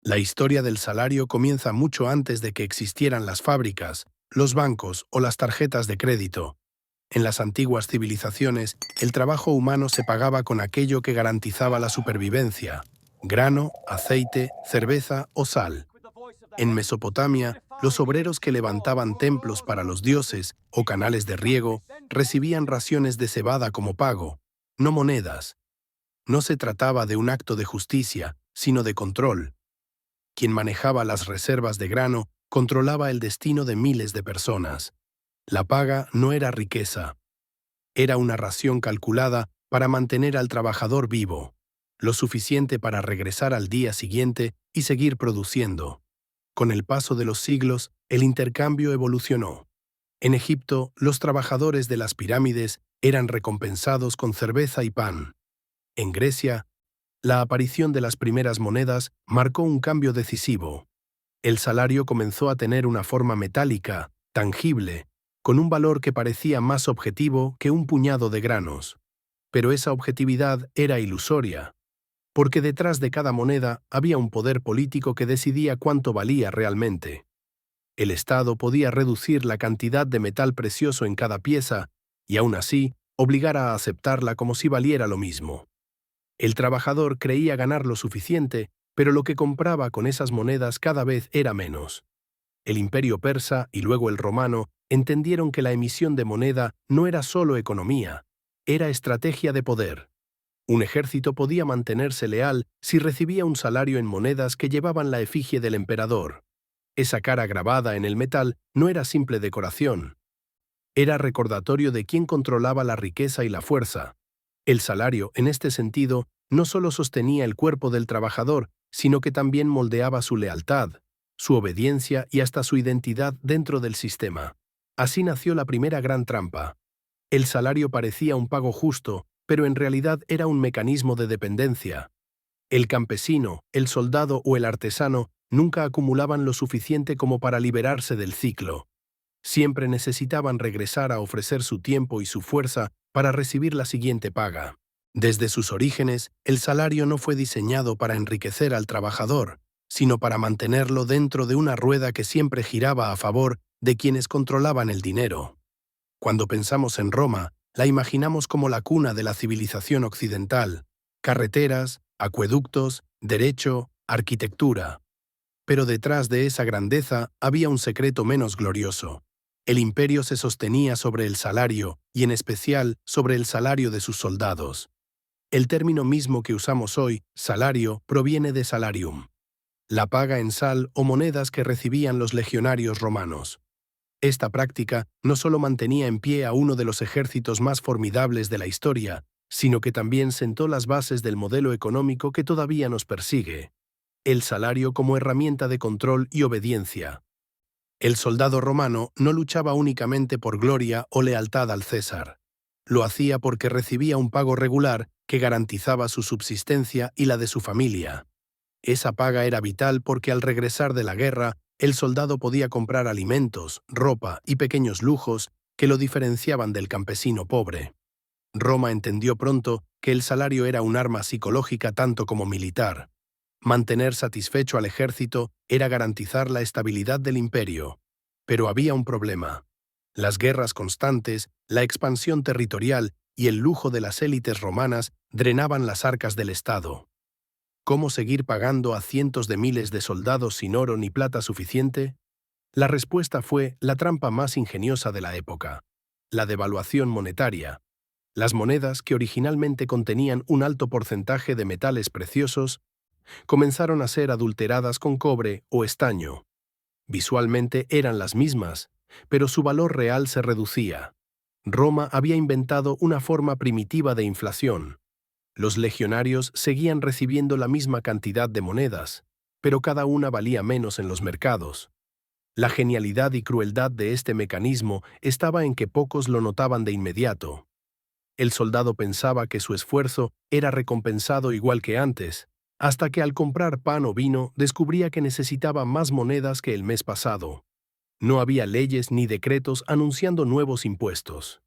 La historia del salario comienza mucho antes de que existieran las fábricas, los bancos o las tarjetas de crédito. En las antiguas civilizaciones, el trabajo humano se pagaba con aquello que garantizaba la supervivencia: grano, aceite, cerveza o sal. En Mesopotamia, los obreros que levantaban templos para los dioses o canales de riego recibían raciones de cebada como pago, no monedas. No se trataba de un acto de justicia, sino de control. Quien manejaba las reservas de grano controlaba el destino de miles de personas. La paga no era riqueza, era una ración calculada para mantener al trabajador vivo, lo suficiente para regresar al día siguiente y seguir produciendo. Con el paso de los siglos, el intercambio evolucionó. En Egipto, los trabajadores de las pirámides eran recompensados con cerveza y pan. En Grecia, la aparición de las primeras monedas marcó un cambio decisivo. El salario comenzó a tener una forma metálica, tangible, con un valor que parecía más objetivo que un puñado de granos. Pero esa objetividad era ilusoria, porque detrás de cada moneda había un poder político que decidía cuánto valía realmente. El Estado podía reducir la cantidad de metal precioso en cada pieza y aún así obligar a aceptarla como si valiera lo mismo. El trabajador creía ganar lo suficiente, pero lo que compraba con esas monedas cada vez era menos. El imperio persa y luego el romano entendieron que la emisión de moneda no era solo economía, era estrategia de poder. Un ejército podía mantenerse leal si recibía un salario en monedas que llevaban la efigie del emperador. Esa cara grabada en el metal no era simple decoración. Era recordatorio de quién controlaba la riqueza y la fuerza. El salario, en este sentido, no solo sostenía el cuerpo del trabajador, sino que también moldeaba su lealtad, su obediencia y hasta su identidad dentro del sistema. Así nació la primera gran trampa. El salario parecía un pago justo, pero en realidad era un mecanismo de dependencia. El campesino, el soldado o el artesano nunca acumulaban lo suficiente como para liberarse del ciclo. Siempre necesitaban regresar a ofrecer su tiempo y su fuerza para recibir la siguiente paga. Desde sus orígenes, el salario no fue diseñado para enriquecer al trabajador, sino para mantenerlo dentro de una rueda que siempre giraba a favor de quienes controlaban el dinero. Cuando pensamos en Roma, la imaginamos como la cuna de la civilización occidental: carreteras, acueductos, derecho, arquitectura. Pero detrás de esa grandeza había un secreto menos glorioso. El imperio se sostenía sobre el salario, y en especial sobre el salario de sus soldados. El término mismo que usamos hoy, salario, proviene de salarium, la paga en sal o monedas que recibían los legionarios romanos. Esta práctica no solo mantenía en pie a uno de los ejércitos más formidables de la historia, sino que también sentó las bases del modelo económico que todavía nos persigue: el salario como herramienta de control y obediencia. El soldado romano no luchaba únicamente por gloria o lealtad al César. Lo hacía porque recibía un pago regular que garantizaba su subsistencia y la de su familia. Esa paga era vital porque al regresar de la guerra, el soldado podía comprar alimentos, ropa y pequeños lujos que lo diferenciaban del campesino pobre. Roma entendió pronto que el salario era un arma psicológica tanto como militar. Mantener satisfecho al ejército era garantizar la estabilidad del imperio. Pero había un problema. Las guerras constantes, la expansión territorial y el lujo de las élites romanas drenaban las arcas del Estado. ¿Cómo seguir pagando a cientos de miles de soldados sin oro ni plata suficiente? La respuesta fue la trampa más ingeniosa de la época: la devaluación monetaria. Las monedas, que originalmente contenían un alto porcentaje de metales preciosos, comenzaron a ser adulteradas con cobre o estaño. Visualmente eran las mismas, pero su valor real se reducía. Roma había inventado una forma primitiva de inflación. Los legionarios seguían recibiendo la misma cantidad de monedas, pero cada una valía menos en los mercados. La genialidad y crueldad de este mecanismo estaba en que pocos lo notaban de inmediato. El soldado pensaba que su esfuerzo era recompensado igual que antes, hasta que al comprar pan o vino descubría que necesitaba más monedas que el mes pasado. No había leyes ni decretos anunciando nuevos impuestos.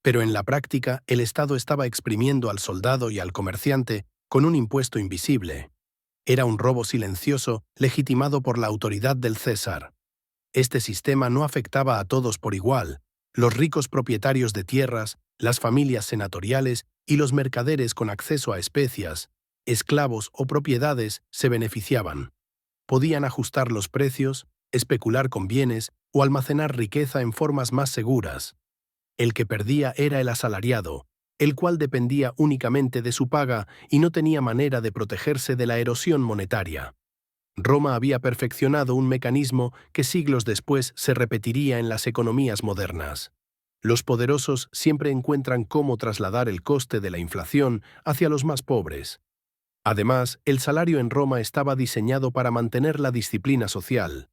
Pero en la práctica, el Estado estaba exprimiendo al soldado y al comerciante con un impuesto invisible. Era un robo silencioso legitimado por la autoridad del César. Este sistema no afectaba a todos por igual. Los ricos propietarios de tierras, las familias senatoriales y los mercaderes con acceso a especias, esclavos o propiedades se beneficiaban. Podían ajustar los precios, especular con bienes o almacenar riqueza en formas más seguras. El que perdía era el asalariado, el cual dependía únicamente de su paga y no tenía manera de protegerse de la erosión monetaria. Roma había perfeccionado un mecanismo que siglos después se repetiría en las economías modernas. Los poderosos siempre encuentran cómo trasladar el coste de la inflación hacia los más pobres. Además, el salario en Roma estaba diseñado para mantener la disciplina social.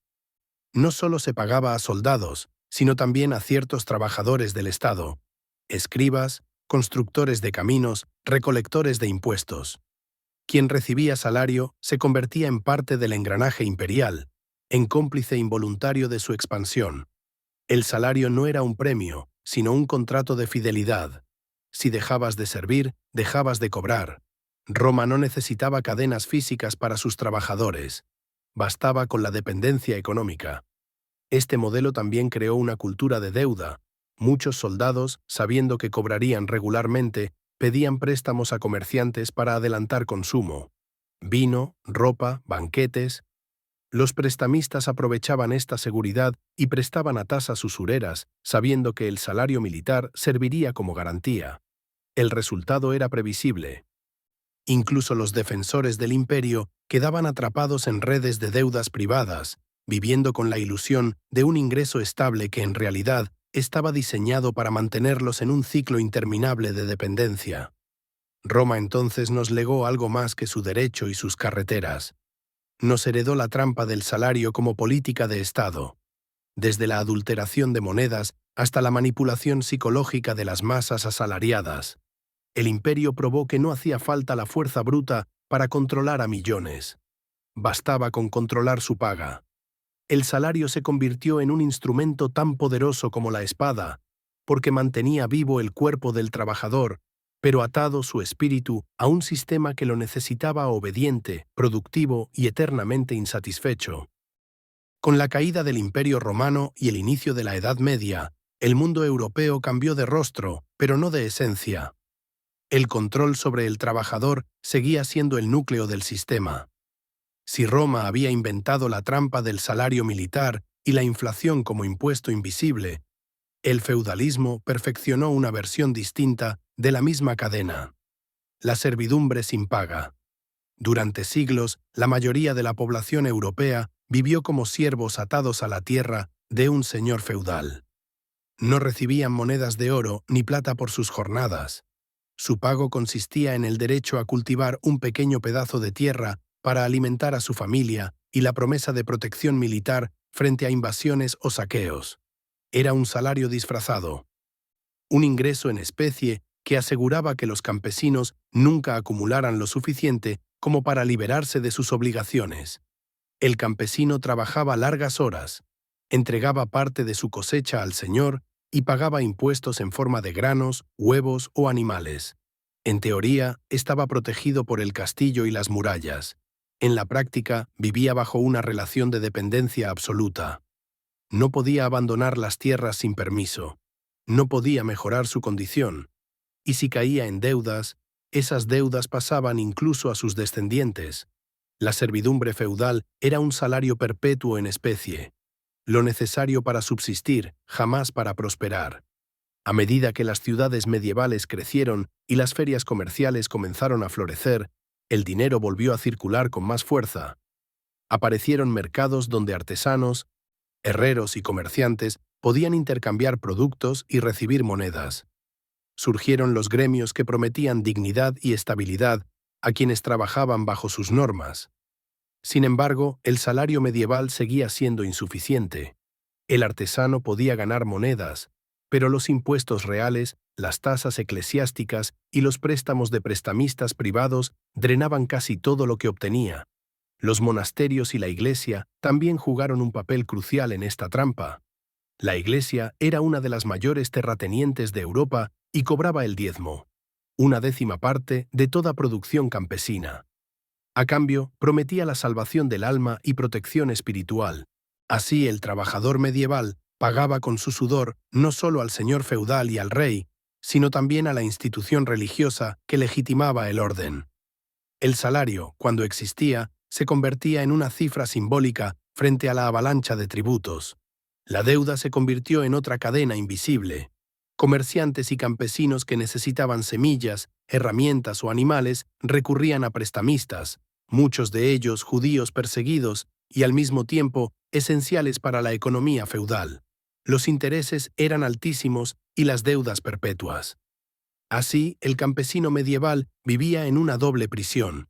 No solo se pagaba a soldados, sino también a ciertos trabajadores del Estado: escribas, constructores de caminos, recolectores de impuestos. Quien recibía salario se convertía en parte del engranaje imperial, en cómplice involuntario de su expansión. El salario no era un premio, sino un contrato de fidelidad. Si dejabas de servir, dejabas de cobrar. Roma no necesitaba cadenas físicas para sus trabajadores. Bastaba con la dependencia económica. Este modelo también creó una cultura de deuda. Muchos soldados, sabiendo que cobrarían regularmente, pedían préstamos a comerciantes para adelantar consumo. Vino, ropa, banquetes. Los prestamistas aprovechaban esta seguridad y prestaban a tasas usureras, sabiendo que el salario militar serviría como garantía. El resultado era previsible. Incluso los defensores del imperio quedaban atrapados en redes de deudas privadas, viviendo con la ilusión de un ingreso estable que en realidad estaba diseñado para mantenerlos en un ciclo interminable de dependencia. Roma entonces nos legó algo más que su derecho y sus carreteras. Nos heredó la trampa del salario como política de Estado. Desde la adulteración de monedas hasta la manipulación psicológica de las masas asalariadas, el imperio probó que no hacía falta la fuerza bruta para controlar a millones. Bastaba con controlar su paga. El salario se convirtió en un instrumento tan poderoso como la espada, porque mantenía vivo el cuerpo del trabajador, pero atado su espíritu a un sistema que lo necesitaba obediente, productivo y eternamente insatisfecho. Con la caída del Imperio Romano y el inicio de la Edad Media, el mundo europeo cambió de rostro, pero no de esencia. El control sobre el trabajador seguía siendo el núcleo del sistema. Si Roma había inventado la trampa del salario militar y la inflación como impuesto invisible, el feudalismo perfeccionó una versión distinta de la misma cadena: la servidumbre sin paga. Durante siglos, la mayoría de la población europea vivió como siervos atados a la tierra de un señor feudal. No recibían monedas de oro ni plata por sus jornadas. Su pago consistía en el derecho a cultivar un pequeño pedazo de tierra para alimentar a su familia y la promesa de protección militar frente a invasiones o saqueos. Era un salario disfrazado, un ingreso en especie que aseguraba que los campesinos nunca acumularan lo suficiente como para liberarse de sus obligaciones. El campesino trabajaba largas horas, entregaba parte de su cosecha al señor y pagaba impuestos en forma de granos, huevos o animales. En teoría, estaba protegido por el castillo y las murallas. En la práctica, vivía bajo una relación de dependencia absoluta. No podía abandonar las tierras sin permiso. No podía mejorar su condición. Y si caía en deudas, esas deudas pasaban incluso a sus descendientes. La servidumbre feudal era un salario perpetuo en especie. Lo necesario para subsistir, jamás para prosperar. A medida que las ciudades medievales crecieron y las ferias comerciales comenzaron a florecer, el dinero volvió a circular con más fuerza. Aparecieron mercados donde artesanos, herreros y comerciantes podían intercambiar productos y recibir monedas. Surgieron los gremios que prometían dignidad y estabilidad a quienes trabajaban bajo sus normas. Sin embargo, el salario medieval seguía siendo insuficiente. El artesano podía ganar monedas, pero los impuestos reales, las tasas eclesiásticas y los préstamos de prestamistas privados drenaban casi todo lo que obtenía. Los monasterios y la Iglesia también jugaron un papel crucial en esta trampa. La Iglesia era una de las mayores terratenientes de Europa y cobraba el diezmo, una décima parte de toda producción campesina. A cambio, prometía la salvación del alma y protección espiritual. Así, el trabajador medieval pagaba con su sudor no solo al señor feudal y al rey, sino también a la institución religiosa que legitimaba el orden. El salario, cuando existía, se convertía en una cifra simbólica frente a la avalancha de tributos. La deuda se convirtió en otra cadena invisible. Comerciantes y campesinos que necesitaban semillas, herramientas o animales recurrían a prestamistas, muchos de ellos judíos perseguidos y al mismo tiempo esenciales para la economía feudal. Los intereses eran altísimos y las deudas perpetuas. Así, el campesino medieval vivía en una doble prisión,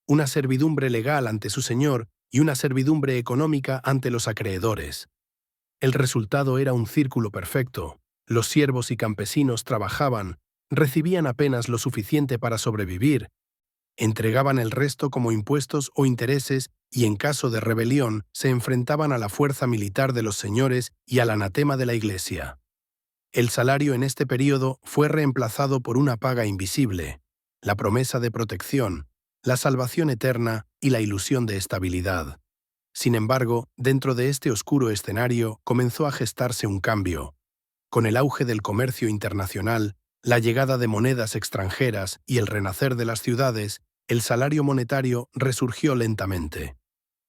una servidumbre legal ante su señor y una servidumbre económica ante los acreedores. El resultado era un círculo perfecto. Los siervos y campesinos trabajaban, recibían apenas lo suficiente para sobrevivir, entregaban el resto como impuestos o intereses y en caso de rebelión se enfrentaban a la fuerza militar de los señores y al anatema de la Iglesia. El salario en este período fue reemplazado por una paga invisible, la promesa de protección, la salvación eterna y la ilusión de estabilidad. Sin embargo, dentro de este oscuro escenario comenzó a gestarse un cambio. Con el auge del comercio internacional, la llegada de monedas extranjeras y el renacer de las ciudades, el salario monetario resurgió lentamente.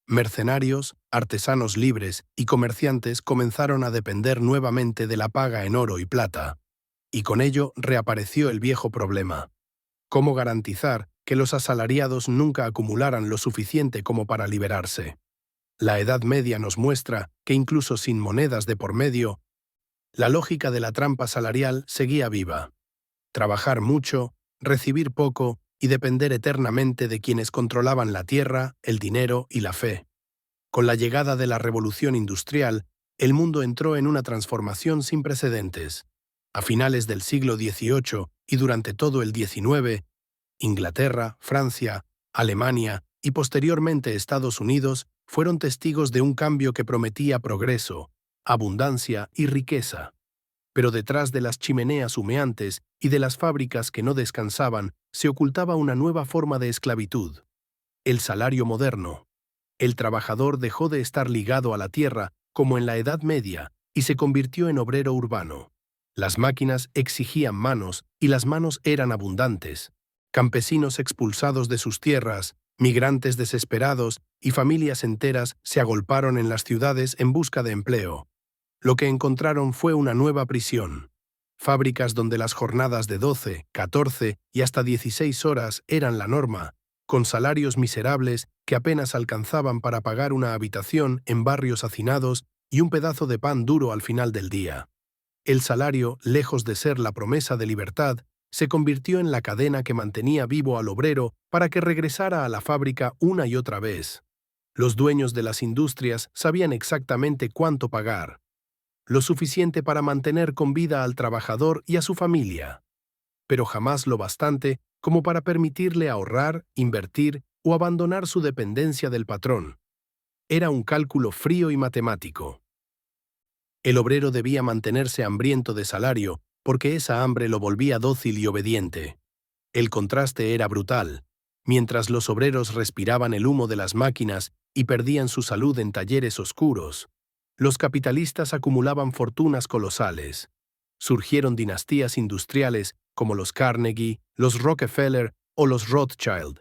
Mercenarios, artesanos libres y comerciantes comenzaron a depender nuevamente de la paga en oro y plata. Y con ello reapareció el viejo problema. ¿Cómo garantizar que los asalariados nunca acumularan lo suficiente como para liberarse? La Edad Media nos muestra que incluso sin monedas de por medio, la lógica de la trampa salarial seguía viva. Trabajar mucho, recibir poco y depender eternamente de quienes controlaban la tierra, el dinero y la fe. Con la llegada de la Revolución Industrial, el mundo entró en una transformación sin precedentes. A finales del siglo XVIII y durante todo el XIX, Inglaterra, Francia, Alemania y posteriormente Estados Unidos fueron testigos de un cambio que prometía progreso, abundancia y riqueza. Pero detrás de las chimeneas humeantes y de las fábricas que no descansaban se ocultaba una nueva forma de esclavitud: el salario moderno. El trabajador dejó de estar ligado a la tierra como en la Edad Media y se convirtió en obrero urbano. Las máquinas exigían manos y las manos eran abundantes. Campesinos expulsados de sus tierras, migrantes desesperados y familias enteras se agolparon en las ciudades en busca de empleo. Lo que encontraron fue una nueva prisión. Fábricas donde las jornadas de 12, 14 y hasta 16 horas eran la norma, con salarios miserables que apenas alcanzaban para pagar una habitación en barrios hacinados y un pedazo de pan duro al final del día. El salario, lejos de ser la promesa de libertad, se convirtió en la cadena que mantenía vivo al obrero para que regresara a la fábrica una y otra vez. Los dueños de las industrias sabían exactamente cuánto pagar, lo suficiente para mantener con vida al trabajador y a su familia, pero jamás lo bastante como para permitirle ahorrar, invertir o abandonar su dependencia del patrón. Era un cálculo frío y matemático. El obrero debía mantenerse hambriento de salario porque esa hambre lo volvía dócil y obediente. El contraste era brutal. Mientras los obreros respiraban el humo de las máquinas y perdían su salud en talleres oscuros, los capitalistas acumulaban fortunas colosales. Surgieron dinastías industriales como los Carnegie, los Rockefeller o los Rothschild,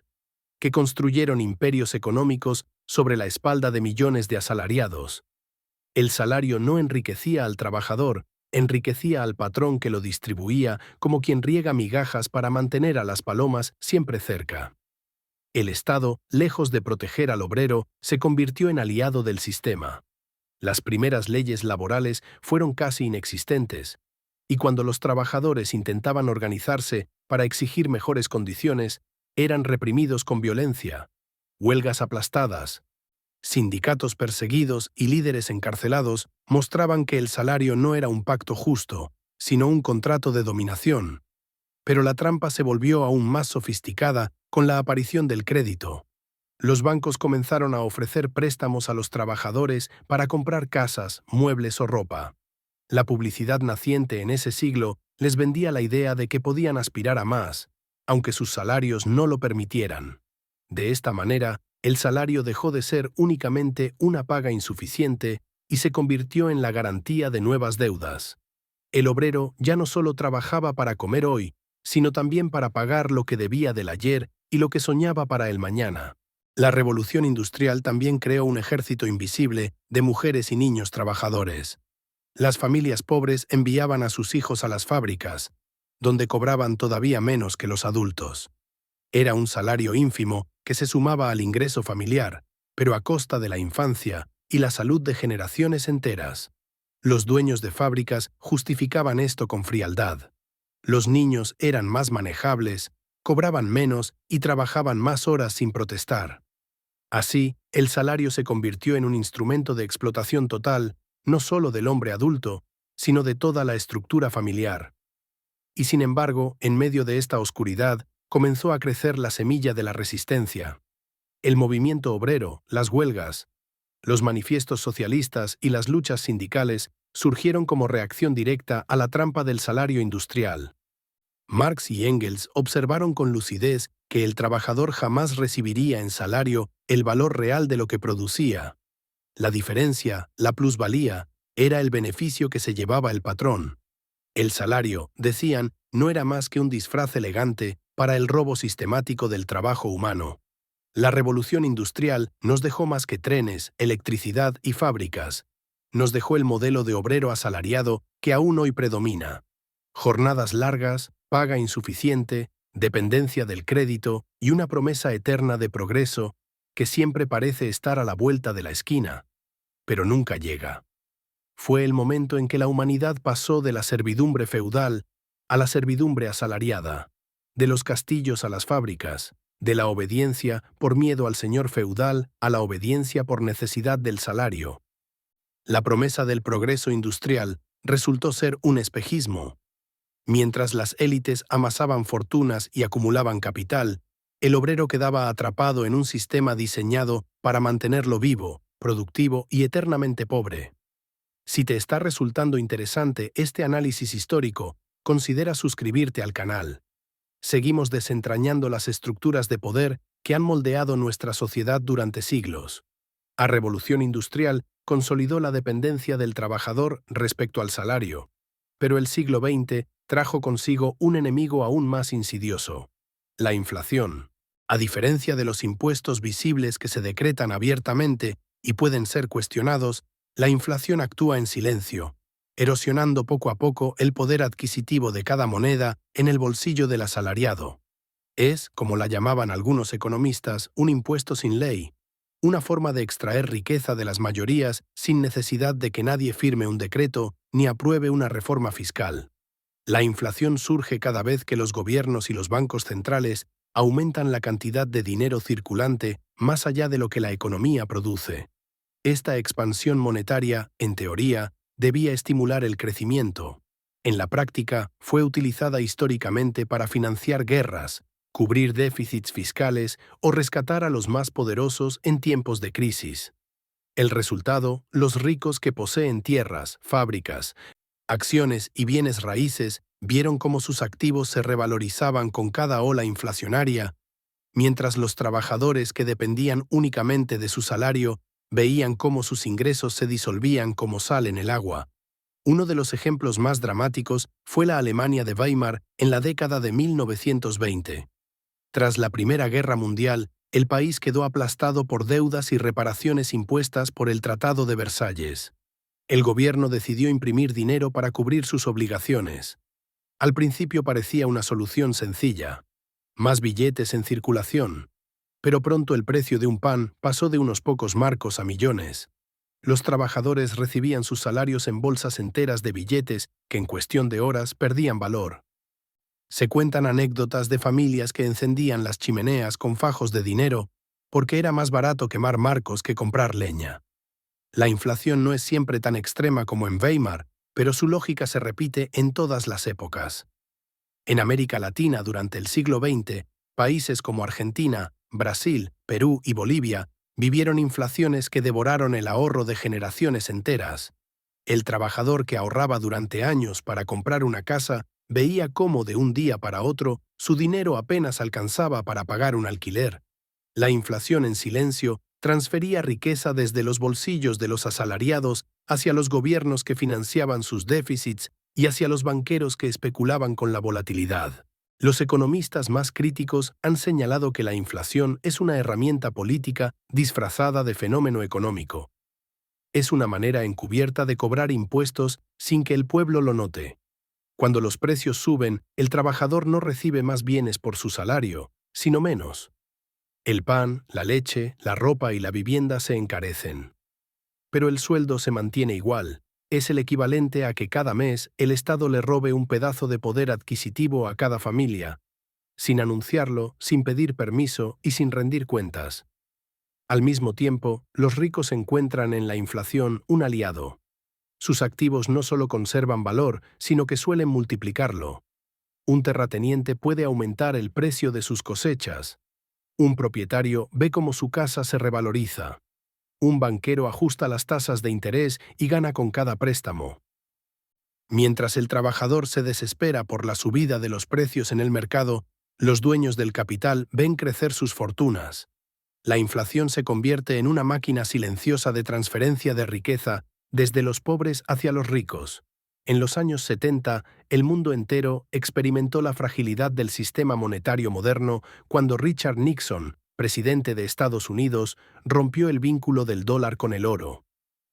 que construyeron imperios económicos sobre la espalda de millones de asalariados. El salario no enriquecía al trabajador, enriquecía al patrón que lo distribuía como quien riega migajas para mantener a las palomas siempre cerca. El Estado, lejos de proteger al obrero, se convirtió en aliado del sistema. Las primeras leyes laborales fueron casi inexistentes, y cuando los trabajadores intentaban organizarse para exigir mejores condiciones, eran reprimidos con violencia, huelgas aplastadas, sindicatos perseguidos y líderes encarcelados mostraban que el salario no era un pacto justo, sino un contrato de dominación. Pero la trampa se volvió aún más sofisticada con la aparición del crédito. Los bancos comenzaron a ofrecer préstamos a los trabajadores para comprar casas, muebles o ropa. La publicidad naciente en ese siglo les vendía la idea de que podían aspirar a más, aunque sus salarios no lo permitieran. De esta manera, el salario dejó de ser únicamente una paga insuficiente y se convirtió en la garantía de nuevas deudas. El obrero ya no solo trabajaba para comer hoy, sino también para pagar lo que debía del ayer y lo que soñaba para el mañana. La revolución industrial también creó un ejército invisible de mujeres y niños trabajadores. Las familias pobres enviaban a sus hijos a las fábricas, donde cobraban todavía menos que los adultos. Era un salario ínfimo que se sumaba al ingreso familiar, pero a costa de la infancia y la salud de generaciones enteras. Los dueños de fábricas justificaban esto con frialdad. Los niños eran más manejables, cobraban menos y trabajaban más horas sin protestar. Así, el salario se convirtió en un instrumento de explotación total, no solo del hombre adulto, sino de toda la estructura familiar. Y sin embargo, en medio de esta oscuridad, comenzó a crecer la semilla de la resistencia. El movimiento obrero, las huelgas, los manifiestos socialistas y las luchas sindicales surgieron como reacción directa a la trampa del salario industrial. Marx y Engels observaron con lucidez que el trabajador jamás recibiría en salario el valor real de lo que producía. La diferencia, la plusvalía, era el beneficio que se llevaba el patrón. El salario, decían, no era más que un disfraz elegante para el robo sistemático del trabajo humano. La revolución industrial nos dejó más que trenes, electricidad y fábricas. Nos dejó el modelo de obrero asalariado que aún hoy predomina. Jornadas largas, paga insuficiente, dependencia del crédito y una promesa eterna de progreso que siempre parece estar a la vuelta de la esquina, pero nunca llega. Fue el momento en que la humanidad pasó de la servidumbre feudal a la servidumbre asalariada, de los castillos a las fábricas, de la obediencia por miedo al señor feudal a la obediencia por necesidad del salario. La promesa del progreso industrial resultó ser un espejismo. Mientras las élites amasaban fortunas y acumulaban capital, el obrero quedaba atrapado en un sistema diseñado para mantenerlo vivo, productivo y eternamente pobre. Si te está resultando interesante este análisis histórico, considera suscribirte al canal. Seguimos desentrañando las estructuras de poder que han moldeado nuestra sociedad durante siglos. La revolución industrial consolidó la dependencia del trabajador respecto al salario, pero el siglo XX trajo consigo un enemigo aún más insidioso: la inflación. A diferencia de los impuestos visibles que se decretan abiertamente y pueden ser cuestionados, la inflación actúa en silencio, erosionando poco a poco el poder adquisitivo de cada moneda en el bolsillo del asalariado. Es, como la llamaban algunos economistas, un impuesto sin ley, una forma de extraer riqueza de las mayorías sin necesidad de que nadie firme un decreto ni apruebe una reforma fiscal. La inflación surge cada vez que los gobiernos y los bancos centrales aumentan la cantidad de dinero circulante más allá de lo que la economía produce. Esta expansión monetaria, en teoría, debía estimular el crecimiento. En la práctica, fue utilizada históricamente para financiar guerras, cubrir déficits fiscales o rescatar a los más poderosos en tiempos de crisis. El resultado, los ricos que poseen tierras, fábricas, acciones y bienes raíces vieron cómo sus activos se revalorizaban con cada ola inflacionaria, mientras los trabajadores que dependían únicamente de su salario veían cómo sus ingresos se disolvían como sal en el agua. Uno de los ejemplos más dramáticos fue la Alemania de Weimar en la década de 1920. Tras la Primera Guerra Mundial, el país quedó aplastado por deudas y reparaciones impuestas por el Tratado de Versalles. El gobierno decidió imprimir dinero para cubrir sus obligaciones. Al principio parecía una solución sencilla: más billetes en circulación. Pero pronto el precio de un pan pasó de unos pocos marcos a millones. Los trabajadores recibían sus salarios en bolsas enteras de billetes que en cuestión de horas perdían valor. Se cuentan anécdotas de familias que encendían las chimeneas con fajos de dinero porque era más barato quemar marcos que comprar leña. La inflación no es siempre tan extrema como en Weimar, pero su lógica se repite en todas las épocas. En América Latina durante el siglo XX, países como Argentina, Brasil, Perú y Bolivia vivieron inflaciones que devoraron el ahorro de generaciones enteras. El trabajador que ahorraba durante años para comprar una casa veía cómo de un día para otro su dinero apenas alcanzaba para pagar un alquiler. La inflación en silencio transfería riqueza desde los bolsillos de los asalariados hacia los gobiernos que financiaban sus déficits y hacia los banqueros que especulaban con la volatilidad. Los economistas más críticos han señalado que la inflación es una herramienta política disfrazada de fenómeno económico. Es una manera encubierta de cobrar impuestos sin que el pueblo lo note. Cuando los precios suben, el trabajador no recibe más bienes por su salario, sino menos. El pan, la leche, la ropa y la vivienda se encarecen. Pero el sueldo se mantiene igual. Es el equivalente a que cada mes el Estado le robe un pedazo de poder adquisitivo a cada familia, sin anunciarlo, sin pedir permiso y sin rendir cuentas. Al mismo tiempo, los ricos encuentran en la inflación un aliado. Sus activos no solo conservan valor, sino que suelen multiplicarlo. Un terrateniente puede aumentar el precio de sus cosechas. Un propietario ve cómo su casa se revaloriza. Un banquero ajusta las tasas de interés y gana con cada préstamo. Mientras el trabajador se desespera por la subida de los precios en el mercado, los dueños del capital ven crecer sus fortunas. La inflación se convierte en una máquina silenciosa de transferencia de riqueza desde los pobres hacia los ricos. En los años 70, el mundo entero experimentó la fragilidad del sistema monetario moderno cuando Richard Nixon, presidente de Estados Unidos, rompió el vínculo del dólar con el oro.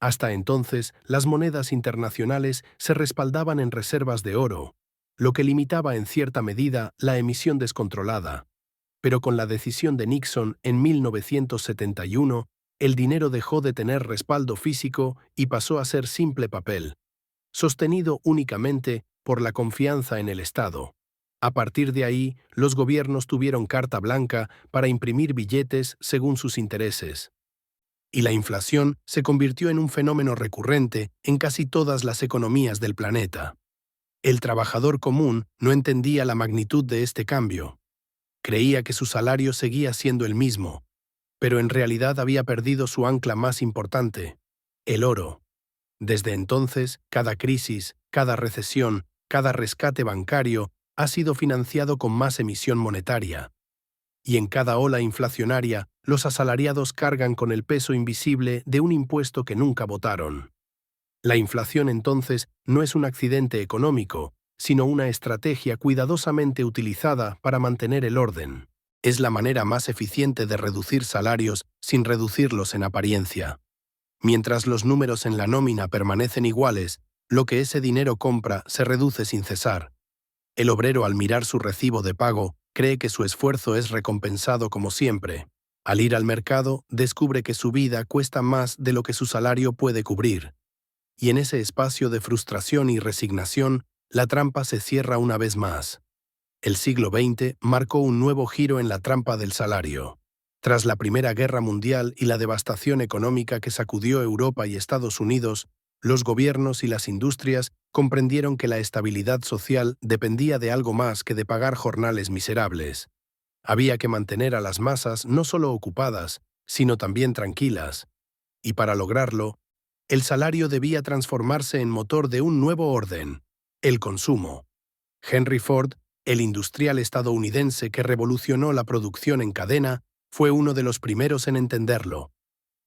Hasta entonces, las monedas internacionales se respaldaban en reservas de oro, lo que limitaba en cierta medida la emisión descontrolada. Pero con la decisión de Nixon en 1971, el dinero dejó de tener respaldo físico y pasó a ser simple papel, sostenido únicamente por la confianza en el Estado. A partir de ahí, los gobiernos tuvieron carta blanca para imprimir billetes según sus intereses. Y la inflación se convirtió en un fenómeno recurrente en casi todas las economías del planeta. El trabajador común no entendía la magnitud de este cambio. Creía que su salario seguía siendo el mismo, pero en realidad había perdido su ancla más importante, el oro. Desde entonces, cada crisis, cada recesión, cada rescate bancario ha sido financiado con más emisión monetaria. Y en cada ola inflacionaria, los asalariados cargan con el peso invisible de un impuesto que nunca votaron. La inflación entonces no es un accidente económico, sino una estrategia cuidadosamente utilizada para mantener el orden. Es la manera más eficiente de reducir salarios sin reducirlos en apariencia. Mientras los números en la nómina permanecen iguales, lo que ese dinero compra se reduce sin cesar. El obrero, al mirar su recibo de pago, cree que su esfuerzo es recompensado como siempre. Al ir al mercado, descubre que su vida cuesta más de lo que su salario puede cubrir. Y en ese espacio de frustración y resignación, la trampa se cierra una vez más. El siglo XX marcó un nuevo giro en la trampa del salario. Tras la Primera Guerra Mundial y la devastación económica que sacudió Europa y Estados Unidos, los gobiernos y las industrias comprendieron que la estabilidad social dependía de algo más que de pagar jornales miserables. Había que mantener a las masas no solo ocupadas, sino también tranquilas. Y para lograrlo, el salario debía transformarse en motor de un nuevo orden, el consumo. Henry Ford, el industrial estadounidense que revolucionó la producción en cadena, fue uno de los primeros en entenderlo.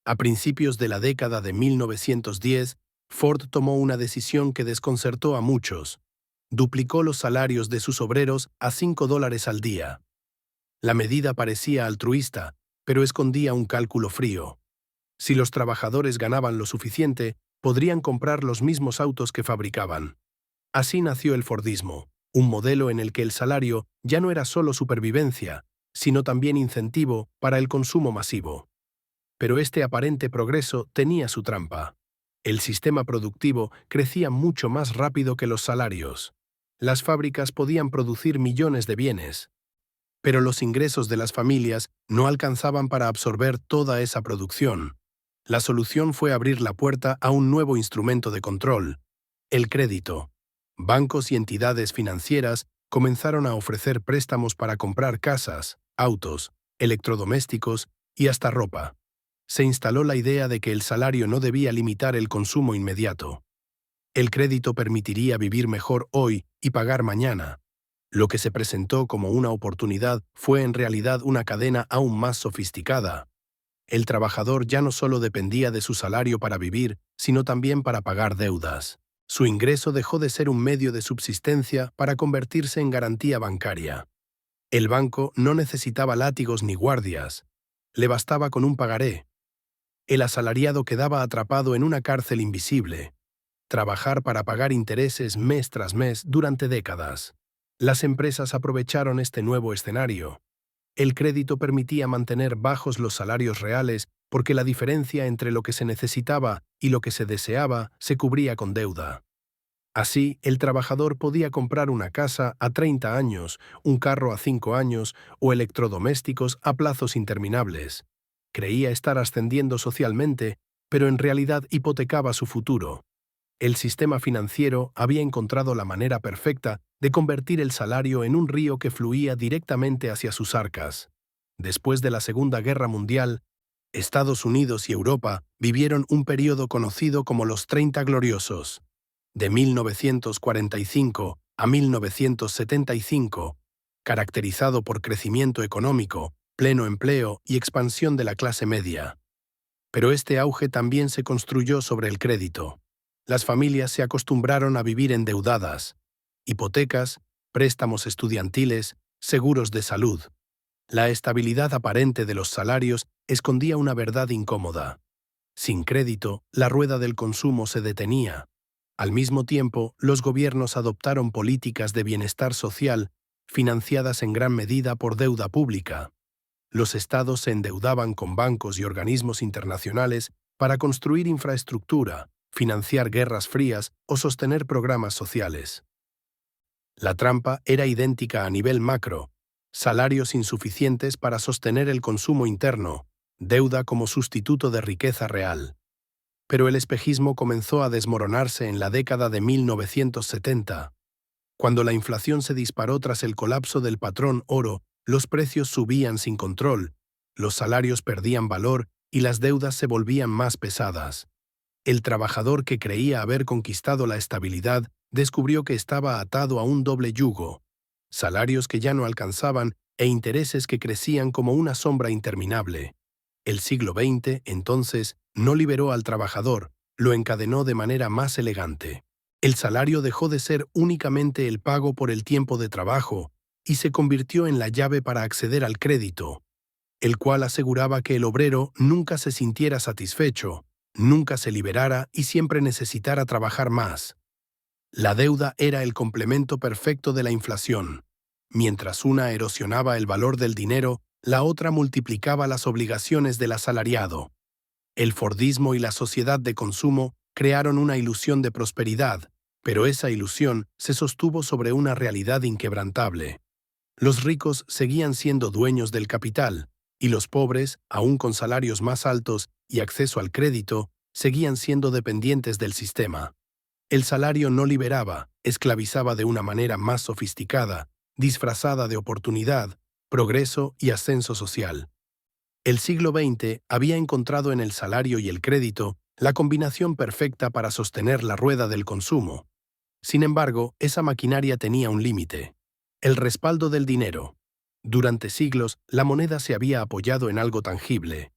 A principios de la década de 1910, Ford tomó una decisión que desconcertó a muchos. Duplicó los salarios de sus obreros a $5 al día. La medida parecía altruista, pero escondía un cálculo frío. Si los trabajadores ganaban lo suficiente, podrían comprar los mismos autos que fabricaban. Así nació el Fordismo, un modelo en el que el salario ya no era solo supervivencia, sino también incentivo para el consumo masivo. Pero este aparente progreso tenía su trampa. El sistema productivo crecía mucho más rápido que los salarios. Las fábricas podían producir millones de bienes, pero los ingresos de las familias no alcanzaban para absorber toda esa producción. La solución fue abrir la puerta a un nuevo instrumento de control, el crédito. Bancos y entidades financieras comenzaron a ofrecer préstamos para comprar casas, autos, electrodomésticos y hasta ropa. Se instaló la idea de que el salario no debía limitar el consumo inmediato. El crédito permitiría vivir mejor hoy y pagar mañana. Lo que se presentó como una oportunidad fue en realidad una cadena aún más sofisticada. El trabajador ya no solo dependía de su salario para vivir, sino también para pagar deudas. Su ingreso dejó de ser un medio de subsistencia para convertirse en garantía bancaria. El banco no necesitaba látigos ni guardias. Le bastaba con un pagaré. El asalariado quedaba atrapado en una cárcel invisible. Trabajar para pagar intereses mes tras mes durante décadas. Las empresas aprovecharon este nuevo escenario. El crédito permitía mantener bajos los salarios reales porque la diferencia entre lo que se necesitaba y lo que se deseaba se cubría con deuda. Así, el trabajador podía comprar una casa a 30 años, un carro a 5 años o electrodomésticos a plazos interminables. Creía estar ascendiendo socialmente, pero en realidad hipotecaba su futuro. El sistema financiero había encontrado la manera perfecta de convertir el salario en un río que fluía directamente hacia sus arcas. Después de la Segunda Guerra Mundial, Estados Unidos y Europa vivieron un período conocido como los 30 Gloriosos. De 1945 a 1975, caracterizado por crecimiento económico, pleno empleo y expansión de la clase media. Pero este auge también se construyó sobre el crédito. Las familias se acostumbraron a vivir endeudadas. Hipotecas, préstamos estudiantiles, seguros de salud. La estabilidad aparente de los salarios escondía una verdad incómoda. Sin crédito, la rueda del consumo se detenía. Al mismo tiempo, los gobiernos adoptaron políticas de bienestar social financiadas en gran medida por deuda pública. Los estados se endeudaban con bancos y organismos internacionales para construir infraestructura, financiar guerras frías o sostener programas sociales. La trampa era idéntica a nivel macro: salarios insuficientes para sostener el consumo interno, deuda como sustituto de riqueza real. Pero el espejismo comenzó a desmoronarse en la década de 1970. Cuando la inflación se disparó tras el colapso del patrón oro, los precios subían sin control, los salarios perdían valor y las deudas se volvían más pesadas. El trabajador que creía haber conquistado la estabilidad descubrió que estaba atado a un doble yugo: salarios que ya no alcanzaban e intereses que crecían como una sombra interminable. El siglo XX, entonces, no liberó al trabajador, lo encadenó de manera más elegante. El salario dejó de ser únicamente el pago por el tiempo de trabajo y se convirtió en la llave para acceder al crédito, el cual aseguraba que el obrero nunca se sintiera satisfecho, nunca se liberara y siempre necesitara trabajar más. La deuda era el complemento perfecto de la inflación. Mientras una erosionaba el valor del dinero, la otra multiplicaba las obligaciones del asalariado. El Fordismo y la sociedad de consumo crearon una ilusión de prosperidad, pero esa ilusión se sostuvo sobre una realidad inquebrantable. Los ricos seguían siendo dueños del capital, y los pobres, aún con salarios más altos y acceso al crédito, seguían siendo dependientes del sistema. El salario no liberaba, esclavizaba de una manera más sofisticada, disfrazada de oportunidad, progreso y ascenso social. El siglo XX había encontrado en el salario y el crédito la combinación perfecta para sostener la rueda del consumo. Sin embargo, esa maquinaria tenía un límite: el respaldo del dinero. Durante siglos, la moneda se había apoyado en algo tangible,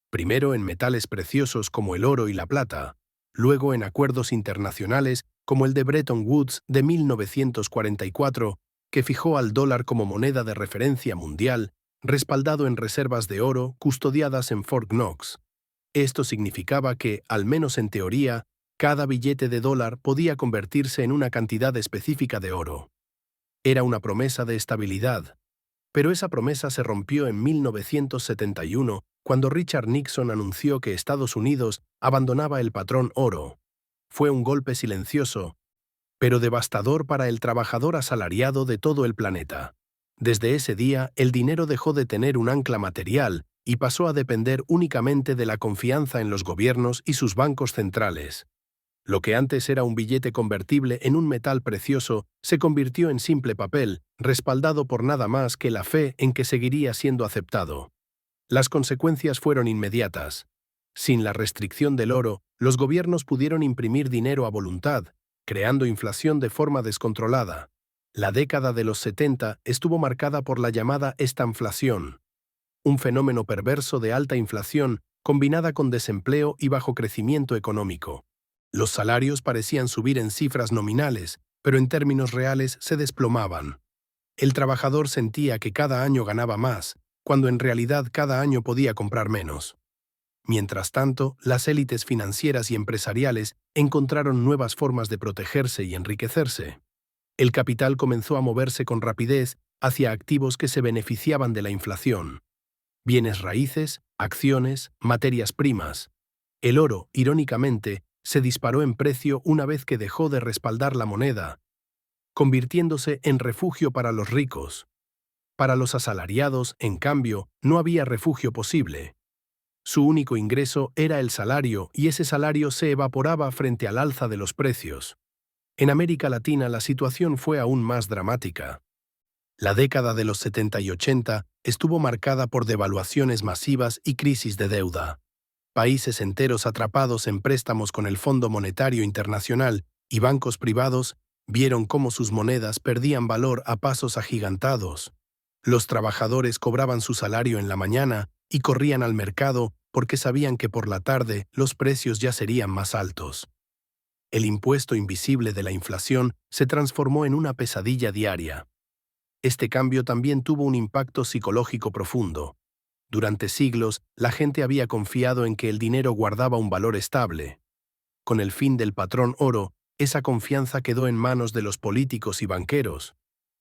primero en metales preciosos como el oro y la plata, luego en acuerdos internacionales como el de Bretton Woods de 1944, que fijó al dólar como moneda de referencia mundial, respaldado en reservas de oro custodiadas en Fort Knox. Esto significaba que, al menos en teoría, cada billete de dólar podía convertirse en una cantidad específica de oro. Era una promesa de estabilidad. Pero esa promesa se rompió en 1971, cuando Richard Nixon anunció que Estados Unidos abandonaba el patrón oro. Fue un golpe silencioso, pero devastador para el trabajador asalariado de todo el planeta. Desde ese día, el dinero dejó de tener un ancla material y pasó a depender únicamente de la confianza en los gobiernos y sus bancos centrales. Lo que antes era un billete convertible en un metal precioso se convirtió en simple papel, respaldado por nada más que la fe en que seguiría siendo aceptado. Las consecuencias fueron inmediatas. Sin la restricción del oro, los gobiernos pudieron imprimir dinero a voluntad, creando inflación de forma descontrolada. La década de los 70 estuvo marcada por la llamada estanflación, un fenómeno perverso de alta inflación combinada con desempleo y bajo crecimiento económico. Los salarios parecían subir en cifras nominales, pero en términos reales se desplomaban. El trabajador sentía que cada año ganaba más, cuando en realidad cada año podía comprar menos. Mientras tanto, las élites financieras y empresariales encontraron nuevas formas de protegerse y enriquecerse. El capital comenzó a moverse con rapidez hacia activos que se beneficiaban de la inflación. Bienes raíces, acciones, materias primas. El oro, irónicamente, se disparó en precio una vez que dejó de respaldar la moneda, convirtiéndose en refugio para los ricos. Para los asalariados, en cambio, no había refugio posible. Su único ingreso era el salario y ese salario se evaporaba frente al alza de los precios. En América Latina la situación fue aún más dramática. La década de los 70 y 80 estuvo marcada por devaluaciones masivas y crisis de deuda. Países enteros atrapados en préstamos con el Fondo Monetario Internacional y bancos privados vieron cómo sus monedas perdían valor a pasos agigantados. Los trabajadores cobraban su salario en la mañana y corrían al mercado porque sabían que por la tarde los precios ya serían más altos. El impuesto invisible de la inflación se transformó en una pesadilla diaria. Este cambio también tuvo un impacto psicológico profundo. Durante siglos, la gente había confiado en que el dinero guardaba un valor estable. Con el fin del patrón oro, esa confianza quedó en manos de los políticos y banqueros.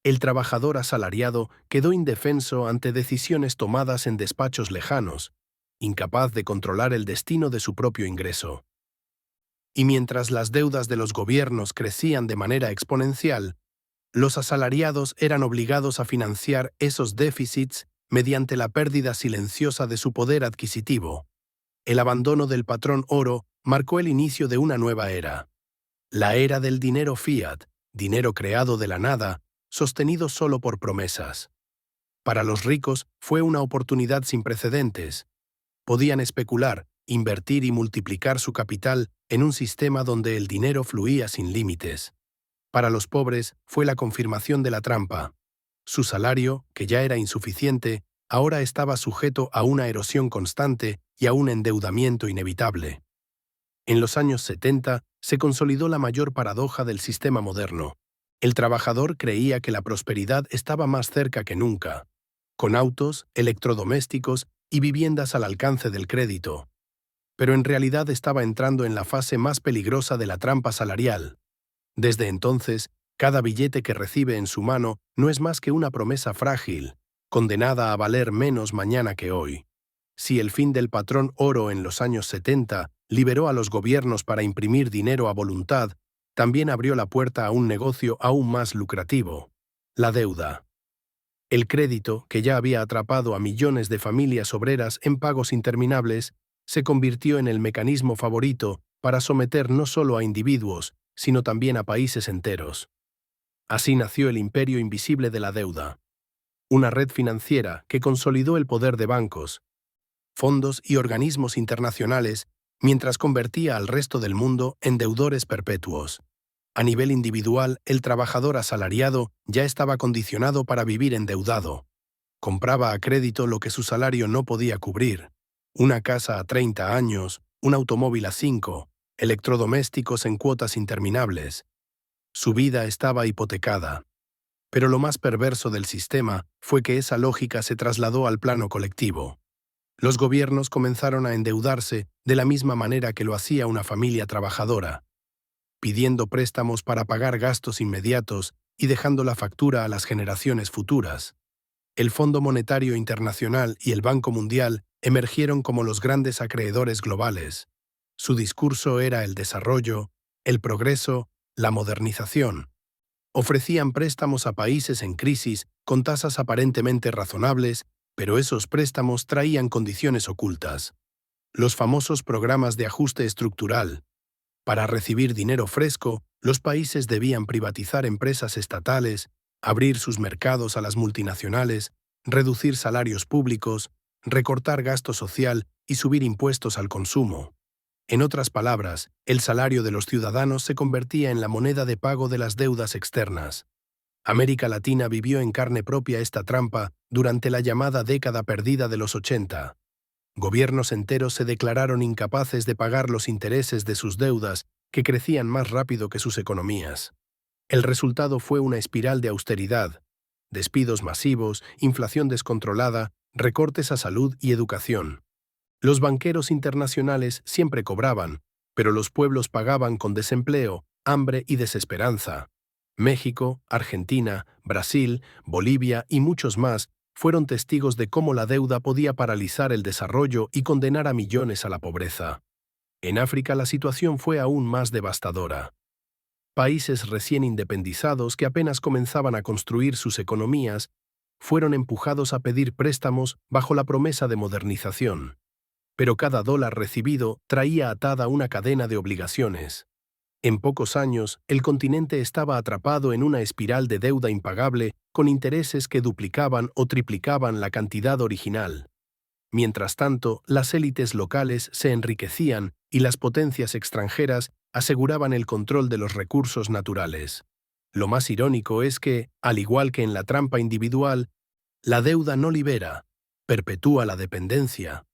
El trabajador asalariado quedó indefenso ante decisiones tomadas en despachos lejanos, incapaz de controlar el destino de su propio ingreso. Y mientras las deudas de los gobiernos crecían de manera exponencial, los asalariados eran obligados a financiar esos déficits mediante la pérdida silenciosa de su poder adquisitivo. El abandono del patrón oro marcó el inicio de una nueva era. La era del dinero fiat, dinero creado de la nada, sostenido solo por promesas. Para los ricos fue una oportunidad sin precedentes. Podían especular, invertir y multiplicar su capital en un sistema donde el dinero fluía sin límites. Para los pobres fue la confirmación de la trampa. Su salario, que ya era insuficiente, ahora estaba sujeto a una erosión constante y a un endeudamiento inevitable. En los años 70 se consolidó la mayor paradoja del sistema moderno. El trabajador creía que la prosperidad estaba más cerca que nunca, con autos, electrodomésticos y viviendas al alcance del crédito. Pero en realidad estaba entrando en la fase más peligrosa de la trampa salarial. Desde entonces, cada billete que recibe en su mano no es más que una promesa frágil, condenada a valer menos mañana que hoy. Si el fin del patrón oro en los años 70 liberó a los gobiernos para imprimir dinero a voluntad, también abrió la puerta a un negocio aún más lucrativo: la deuda. El crédito, que ya había atrapado a millones de familias obreras en pagos interminables, se convirtió en el mecanismo favorito para someter no solo a individuos, sino también a países enteros. Así nació el imperio invisible de la deuda, una red financiera que consolidó el poder de bancos, fondos y organismos internacionales mientras convertía al resto del mundo en deudores perpetuos. A nivel individual, el trabajador asalariado ya estaba condicionado para vivir endeudado. Compraba a crédito lo que su salario no podía cubrir: una casa a 30 años, un automóvil a 5, electrodomésticos en cuotas interminables. Su vida estaba hipotecada. Pero lo más perverso del sistema fue que esa lógica se trasladó al plano colectivo. Los gobiernos comenzaron a endeudarse de la misma manera que lo hacía una familia trabajadora, pidiendo préstamos para pagar gastos inmediatos y dejando la factura a las generaciones futuras. El Fondo Monetario Internacional y el Banco Mundial emergieron como los grandes acreedores globales. Su discurso era el desarrollo, el progreso, la modernización. Ofrecían préstamos a países en crisis con tasas aparentemente razonables, pero esos préstamos traían condiciones ocultas: los famosos programas de ajuste estructural. Para recibir dinero fresco, los países debían privatizar empresas estatales, abrir sus mercados a las multinacionales, reducir salarios públicos, recortar gasto social y subir impuestos al consumo. En otras palabras, el salario de los ciudadanos se convertía en la moneda de pago de las deudas externas. América Latina vivió en carne propia esta trampa durante la llamada década perdida de los 80. Gobiernos enteros se declararon incapaces de pagar los intereses de sus deudas, que crecían más rápido que sus economías. El resultado fue una espiral de austeridad, despidos masivos, inflación descontrolada, recortes a salud y educación. Los banqueros internacionales siempre cobraban, pero los pueblos pagaban con desempleo, hambre y desesperanza. México, Argentina, Brasil, Bolivia y muchos más fueron testigos de cómo la deuda podía paralizar el desarrollo y condenar a millones a la pobreza. En África la situación fue aún más devastadora. Países recién independizados que apenas comenzaban a construir sus economías fueron empujados a pedir préstamos bajo la promesa de modernización. Pero cada dólar recibido traía atada una cadena de obligaciones. En pocos años, el continente estaba atrapado en una espiral de deuda impagable con intereses que duplicaban o triplicaban la cantidad original. Mientras tanto, las élites locales se enriquecían y las potencias extranjeras aseguraban el control de los recursos naturales. Lo más irónico es que, al igual que en la trampa individual, la deuda no libera, perpetúa la dependencia.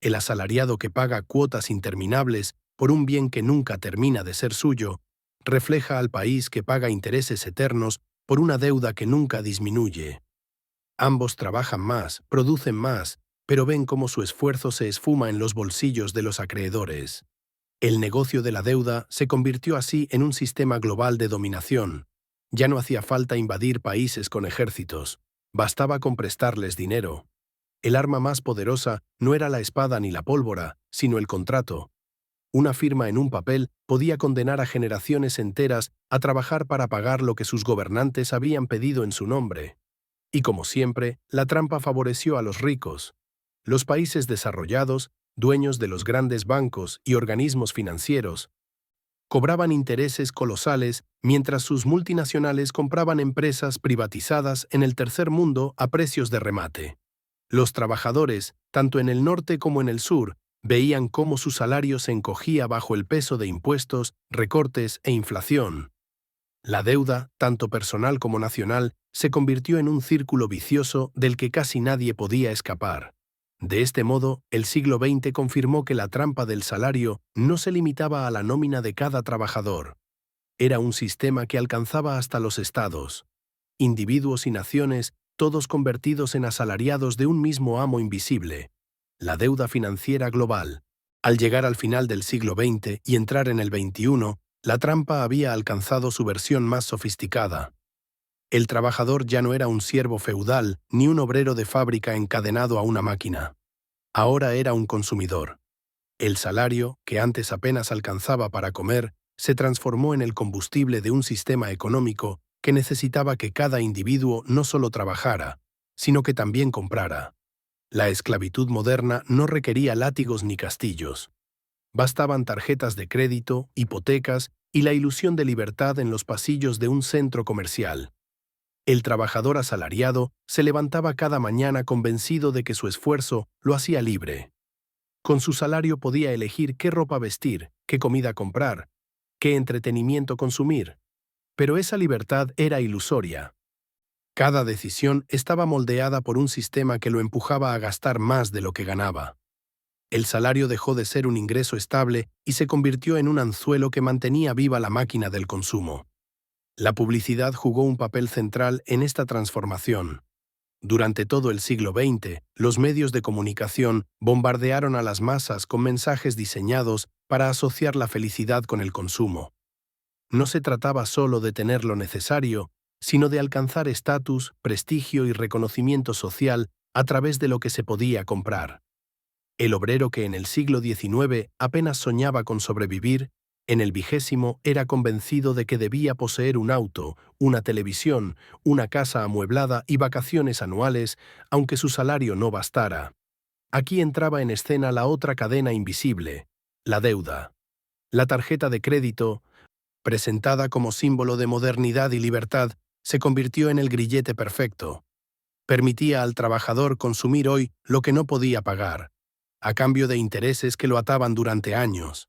El asalariado que paga cuotas interminables por un bien que nunca termina de ser suyo, refleja al país que paga intereses eternos por una deuda que nunca disminuye. Ambos trabajan más, producen más, pero ven cómo su esfuerzo se esfuma en los bolsillos de los acreedores. El negocio de la deuda se convirtió así en un sistema global de dominación. Ya no hacía falta invadir países con ejércitos, bastaba con prestarles dinero. El arma más poderosa no era la espada ni la pólvora, sino el contrato. Una firma en un papel podía condenar a generaciones enteras a trabajar para pagar lo que sus gobernantes habían pedido en su nombre. Y como siempre, la trampa favoreció a los ricos. Los países desarrollados, dueños de los grandes bancos y organismos financieros, cobraban intereses colosales mientras sus multinacionales compraban empresas privatizadas en el tercer mundo a precios de remate. Los trabajadores, tanto en el norte como en el sur, veían cómo su salario se encogía bajo el peso de impuestos, recortes e inflación. La deuda, tanto personal como nacional, se convirtió en un círculo vicioso del que casi nadie podía escapar. De este modo, el siglo XX confirmó que la trampa del salario no se limitaba a la nómina de cada trabajador. Era un sistema que alcanzaba hasta los estados. Individuos y naciones, todos convertidos en asalariados de un mismo amo invisible. La deuda financiera global. Al llegar al final del siglo XX y entrar en el XXI, la trampa había alcanzado su versión más sofisticada. El trabajador ya no era un siervo feudal ni un obrero de fábrica encadenado a una máquina. Ahora era un consumidor. El salario, que antes apenas alcanzaba para comer, se transformó en el combustible de un sistema económico que necesitaba que cada individuo no solo trabajara, sino que también comprara. La esclavitud moderna no requería látigos ni castillos. Bastaban tarjetas de crédito, hipotecas y la ilusión de libertad en los pasillos de un centro comercial. El trabajador asalariado se levantaba cada mañana convencido de que su esfuerzo lo hacía libre. Con su salario podía elegir qué ropa vestir, qué comida comprar, qué entretenimiento consumir. Pero esa libertad era ilusoria. Cada decisión estaba moldeada por un sistema que lo empujaba a gastar más de lo que ganaba. El salario dejó de ser un ingreso estable y se convirtió en un anzuelo que mantenía viva la máquina del consumo. La publicidad jugó un papel central en esta transformación. Durante todo el siglo XX, los medios de comunicación bombardearon a las masas con mensajes diseñados para asociar la felicidad con el consumo. No se trataba solo de tener lo necesario, sino de alcanzar estatus, prestigio y reconocimiento social a través de lo que se podía comprar. El obrero que en el siglo XIX apenas soñaba con sobrevivir, en el XX era convencido de que debía poseer un auto, una televisión, una casa amueblada y vacaciones anuales, aunque su salario no bastara. Aquí entraba en escena la otra cadena invisible, la deuda. La tarjeta de crédito, presentada como símbolo de modernidad y libertad, se convirtió en el grillete perfecto. Permitía al trabajador consumir hoy lo que no podía pagar, a cambio de intereses que lo ataban durante años.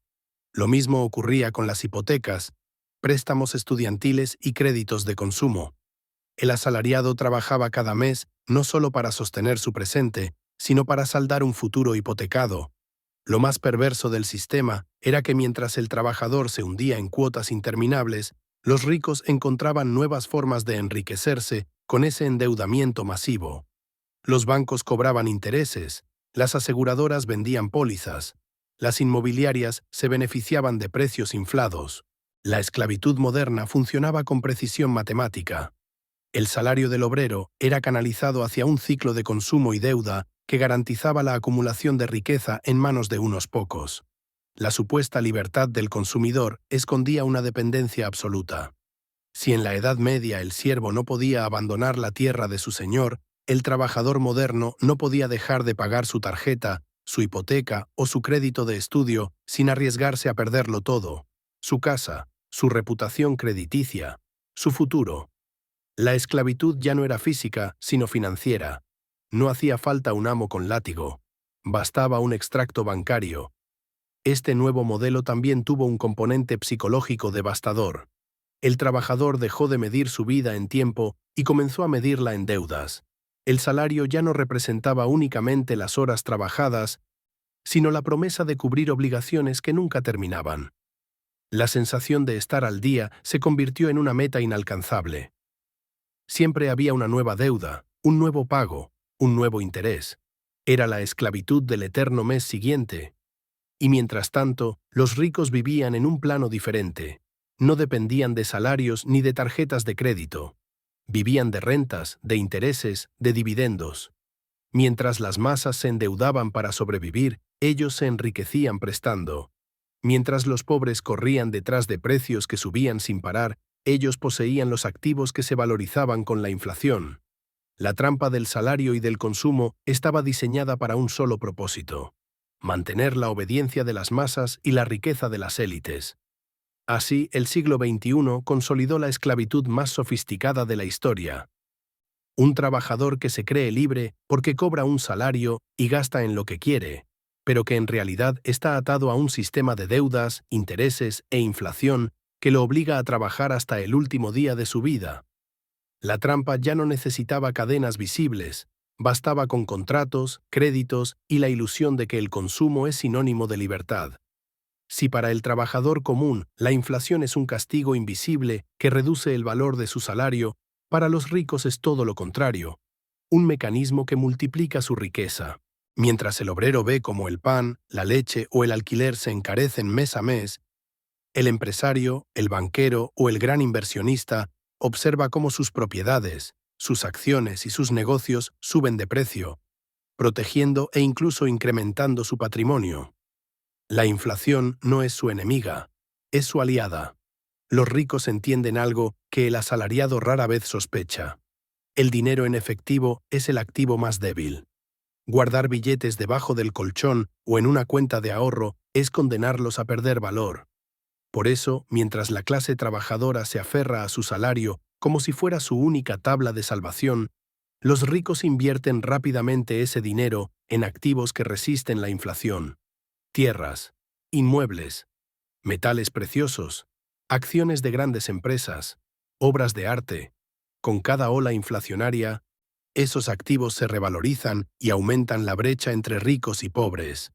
Lo mismo ocurría con las hipotecas, préstamos estudiantiles y créditos de consumo. El asalariado trabajaba cada mes no solo para sostener su presente, sino para saldar un futuro hipotecado. Lo más perverso del sistema era que mientras el trabajador se hundía en cuotas interminables, los ricos encontraban nuevas formas de enriquecerse con ese endeudamiento masivo. Los bancos cobraban intereses, las aseguradoras vendían pólizas, las inmobiliarias se beneficiaban de precios inflados. La esclavitud moderna funcionaba con precisión matemática. El salario del obrero era canalizado hacia un ciclo de consumo y deuda que garantizaba la acumulación de riqueza en manos de unos pocos. La supuesta libertad del consumidor escondía una dependencia absoluta. Si en la Edad Media el siervo no podía abandonar la tierra de su señor, el trabajador moderno no podía dejar de pagar su tarjeta, su hipoteca o su crédito de estudio sin arriesgarse a perderlo todo: su casa, su reputación crediticia, su futuro. La esclavitud ya no era física, sino financiera. No hacía falta un amo con látigo. Bastaba un extracto bancario. Este nuevo modelo también tuvo un componente psicológico devastador. El trabajador dejó de medir su vida en tiempo y comenzó a medirla en deudas. El salario ya no representaba únicamente las horas trabajadas, sino la promesa de cubrir obligaciones que nunca terminaban. La sensación de estar al día se convirtió en una meta inalcanzable. Siempre había una nueva deuda, un nuevo pago, un nuevo interés. Era la esclavitud del eterno mes siguiente. Y mientras tanto, los ricos vivían en un plano diferente. No dependían de salarios ni de tarjetas de crédito. Vivían de rentas, de intereses, de dividendos. Mientras las masas se endeudaban para sobrevivir, ellos se enriquecían prestando. Mientras los pobres corrían detrás de precios que subían sin parar, ellos poseían los activos que se valorizaban con la inflación. La trampa del salario y del consumo estaba diseñada para un solo propósito: mantener la obediencia de las masas y la riqueza de las élites. Así, el siglo XXI consolidó la esclavitud más sofisticada de la historia. Un trabajador que se cree libre porque cobra un salario y gasta en lo que quiere, pero que en realidad está atado a un sistema de deudas, intereses e inflación que lo obliga a trabajar hasta el último día de su vida. La trampa ya no necesitaba cadenas visibles, bastaba con contratos, créditos y la ilusión de que el consumo es sinónimo de libertad. Si para el trabajador común la inflación es un castigo invisible que reduce el valor de su salario, para los ricos es todo lo contrario, un mecanismo que multiplica su riqueza. Mientras el obrero ve cómo el pan, la leche o el alquiler se encarecen mes a mes, el empresario, el banquero o el gran inversionista observa cómo sus propiedades, sus acciones y sus negocios suben de precio, protegiendo e incluso incrementando su patrimonio. La inflación no es su enemiga, es su aliada. Los ricos entienden algo que el asalariado rara vez sospecha: el dinero en efectivo es el activo más débil. Guardar billetes debajo del colchón o en una cuenta de ahorro es condenarlos a perder valor. Por eso, mientras la clase trabajadora se aferra a su salario como si fuera su única tabla de salvación, los ricos invierten rápidamente ese dinero en activos que resisten la inflación: tierras, inmuebles, metales preciosos, acciones de grandes empresas, obras de arte. Con cada ola inflacionaria, esos activos se revalorizan y aumentan la brecha entre ricos y pobres.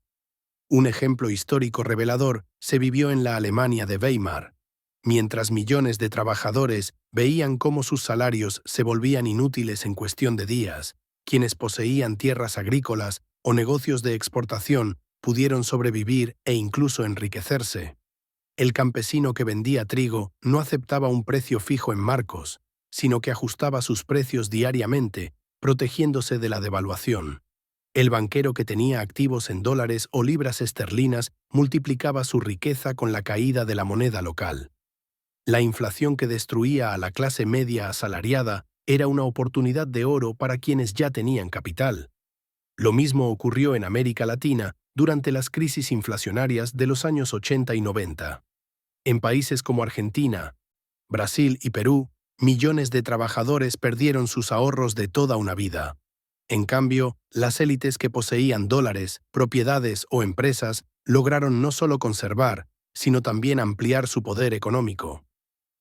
Un ejemplo histórico revelador se vivió en la Alemania de Weimar. Mientras millones de trabajadores veían cómo sus salarios se volvían inútiles en cuestión de días, quienes poseían tierras agrícolas o negocios de exportación pudieron sobrevivir e incluso enriquecerse. El campesino que vendía trigo no aceptaba un precio fijo en marcos, sino que ajustaba sus precios diariamente, protegiéndose de la devaluación. El banquero que tenía activos en dólares o libras esterlinas multiplicaba su riqueza con la caída de la moneda local. La inflación que destruía a la clase media asalariada era una oportunidad de oro para quienes ya tenían capital. Lo mismo ocurrió en América Latina durante las crisis inflacionarias de los años 80 y 90. En países como Argentina, Brasil y Perú, millones de trabajadores perdieron sus ahorros de toda una vida. En cambio, las élites que poseían dólares, propiedades o empresas lograron no solo conservar, sino también ampliar su poder económico.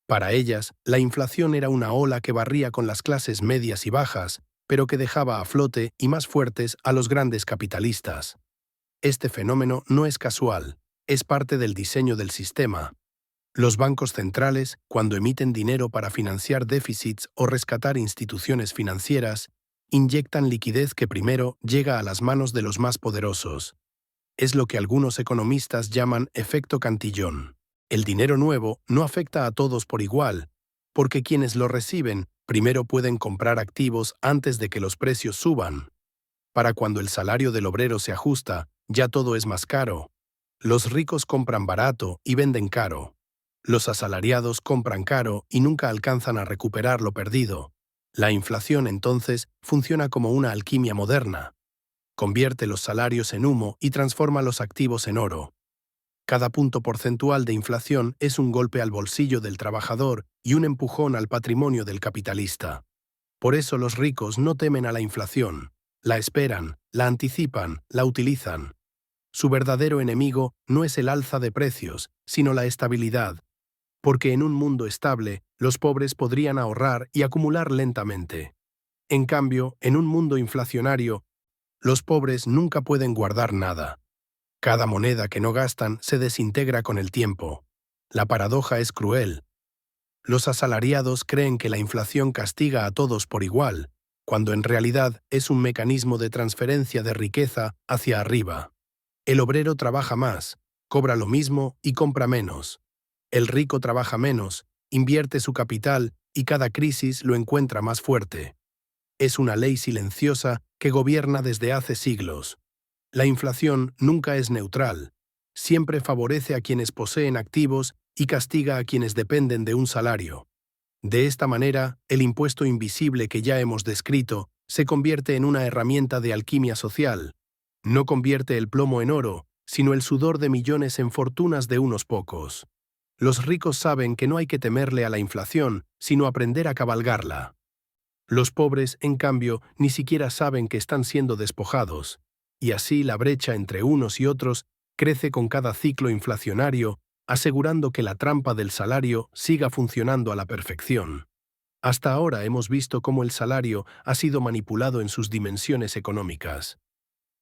Para ellas, la inflación era una ola que barría con las clases medias y bajas, pero que dejaba a flote y más fuertes a los grandes capitalistas. Este fenómeno no es casual, es parte del diseño del sistema. Los bancos centrales, cuando emiten dinero para financiar déficits o rescatar instituciones financieras, inyectan liquidez que primero llega a las manos de los más poderosos. Es lo que algunos economistas llaman efecto Cantillón. El dinero nuevo no afecta a todos por igual, porque quienes lo reciben primero pueden comprar activos antes de que los precios suban. Para cuando el salario del obrero se ajusta, ya todo es más caro. Los ricos compran barato y venden caro. Los asalariados compran caro y nunca alcanzan a recuperar lo perdido. La inflación, entonces, funciona como una alquimia moderna. Convierte los salarios en humo y transforma los activos en oro. Cada punto porcentual de inflación es un golpe al bolsillo del trabajador y un empujón al patrimonio del capitalista. Por eso los ricos no temen a la inflación. La esperan, la anticipan, la utilizan. Su verdadero enemigo no es el alza de precios, sino la estabilidad. Porque en un mundo estable, los pobres podrían ahorrar y acumular lentamente. En cambio, en un mundo inflacionario, los pobres nunca pueden guardar nada. Cada moneda que no gastan se desintegra con el tiempo. La paradoja es cruel. Los asalariados creen que la inflación castiga a todos por igual, cuando en realidad es un mecanismo de transferencia de riqueza hacia arriba. El obrero trabaja más, cobra lo mismo y compra menos. El rico trabaja menos, invierte su capital y cada crisis lo encuentra más fuerte. Es una ley silenciosa que gobierna desde hace siglos. La inflación nunca es neutral. Siempre favorece a quienes poseen activos y castiga a quienes dependen de un salario. De esta manera, el impuesto invisible que ya hemos descrito se convierte en una herramienta de alquimia social. No convierte el plomo en oro, sino el sudor de millones en fortunas de unos pocos. Los ricos saben que no hay que temerle a la inflación, sino aprender a cabalgarla. Los pobres, en cambio, ni siquiera saben que están siendo despojados, y así la brecha entre unos y otros crece con cada ciclo inflacionario, asegurando que la trampa del salario siga funcionando a la perfección. Hasta ahora hemos visto cómo el salario ha sido manipulado en sus dimensiones económicas.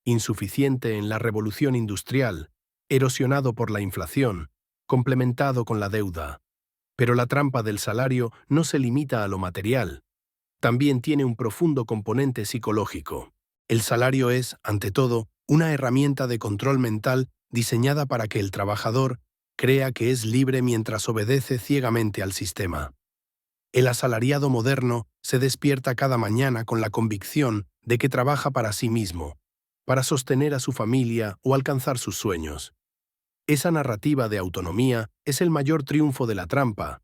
Insuficiente en la revolución industrial, erosionado por la inflación, complementado con la deuda. Pero la trampa del salario no se limita a lo material. También tiene un profundo componente psicológico. El salario es, ante todo, una herramienta de control mental diseñada para que el trabajador crea que es libre mientras obedece ciegamente al sistema. El asalariado moderno se despierta cada mañana con la convicción de que trabaja para sí mismo, para sostener a su familia o alcanzar sus sueños. Esa narrativa de autonomía es el mayor triunfo de la trampa,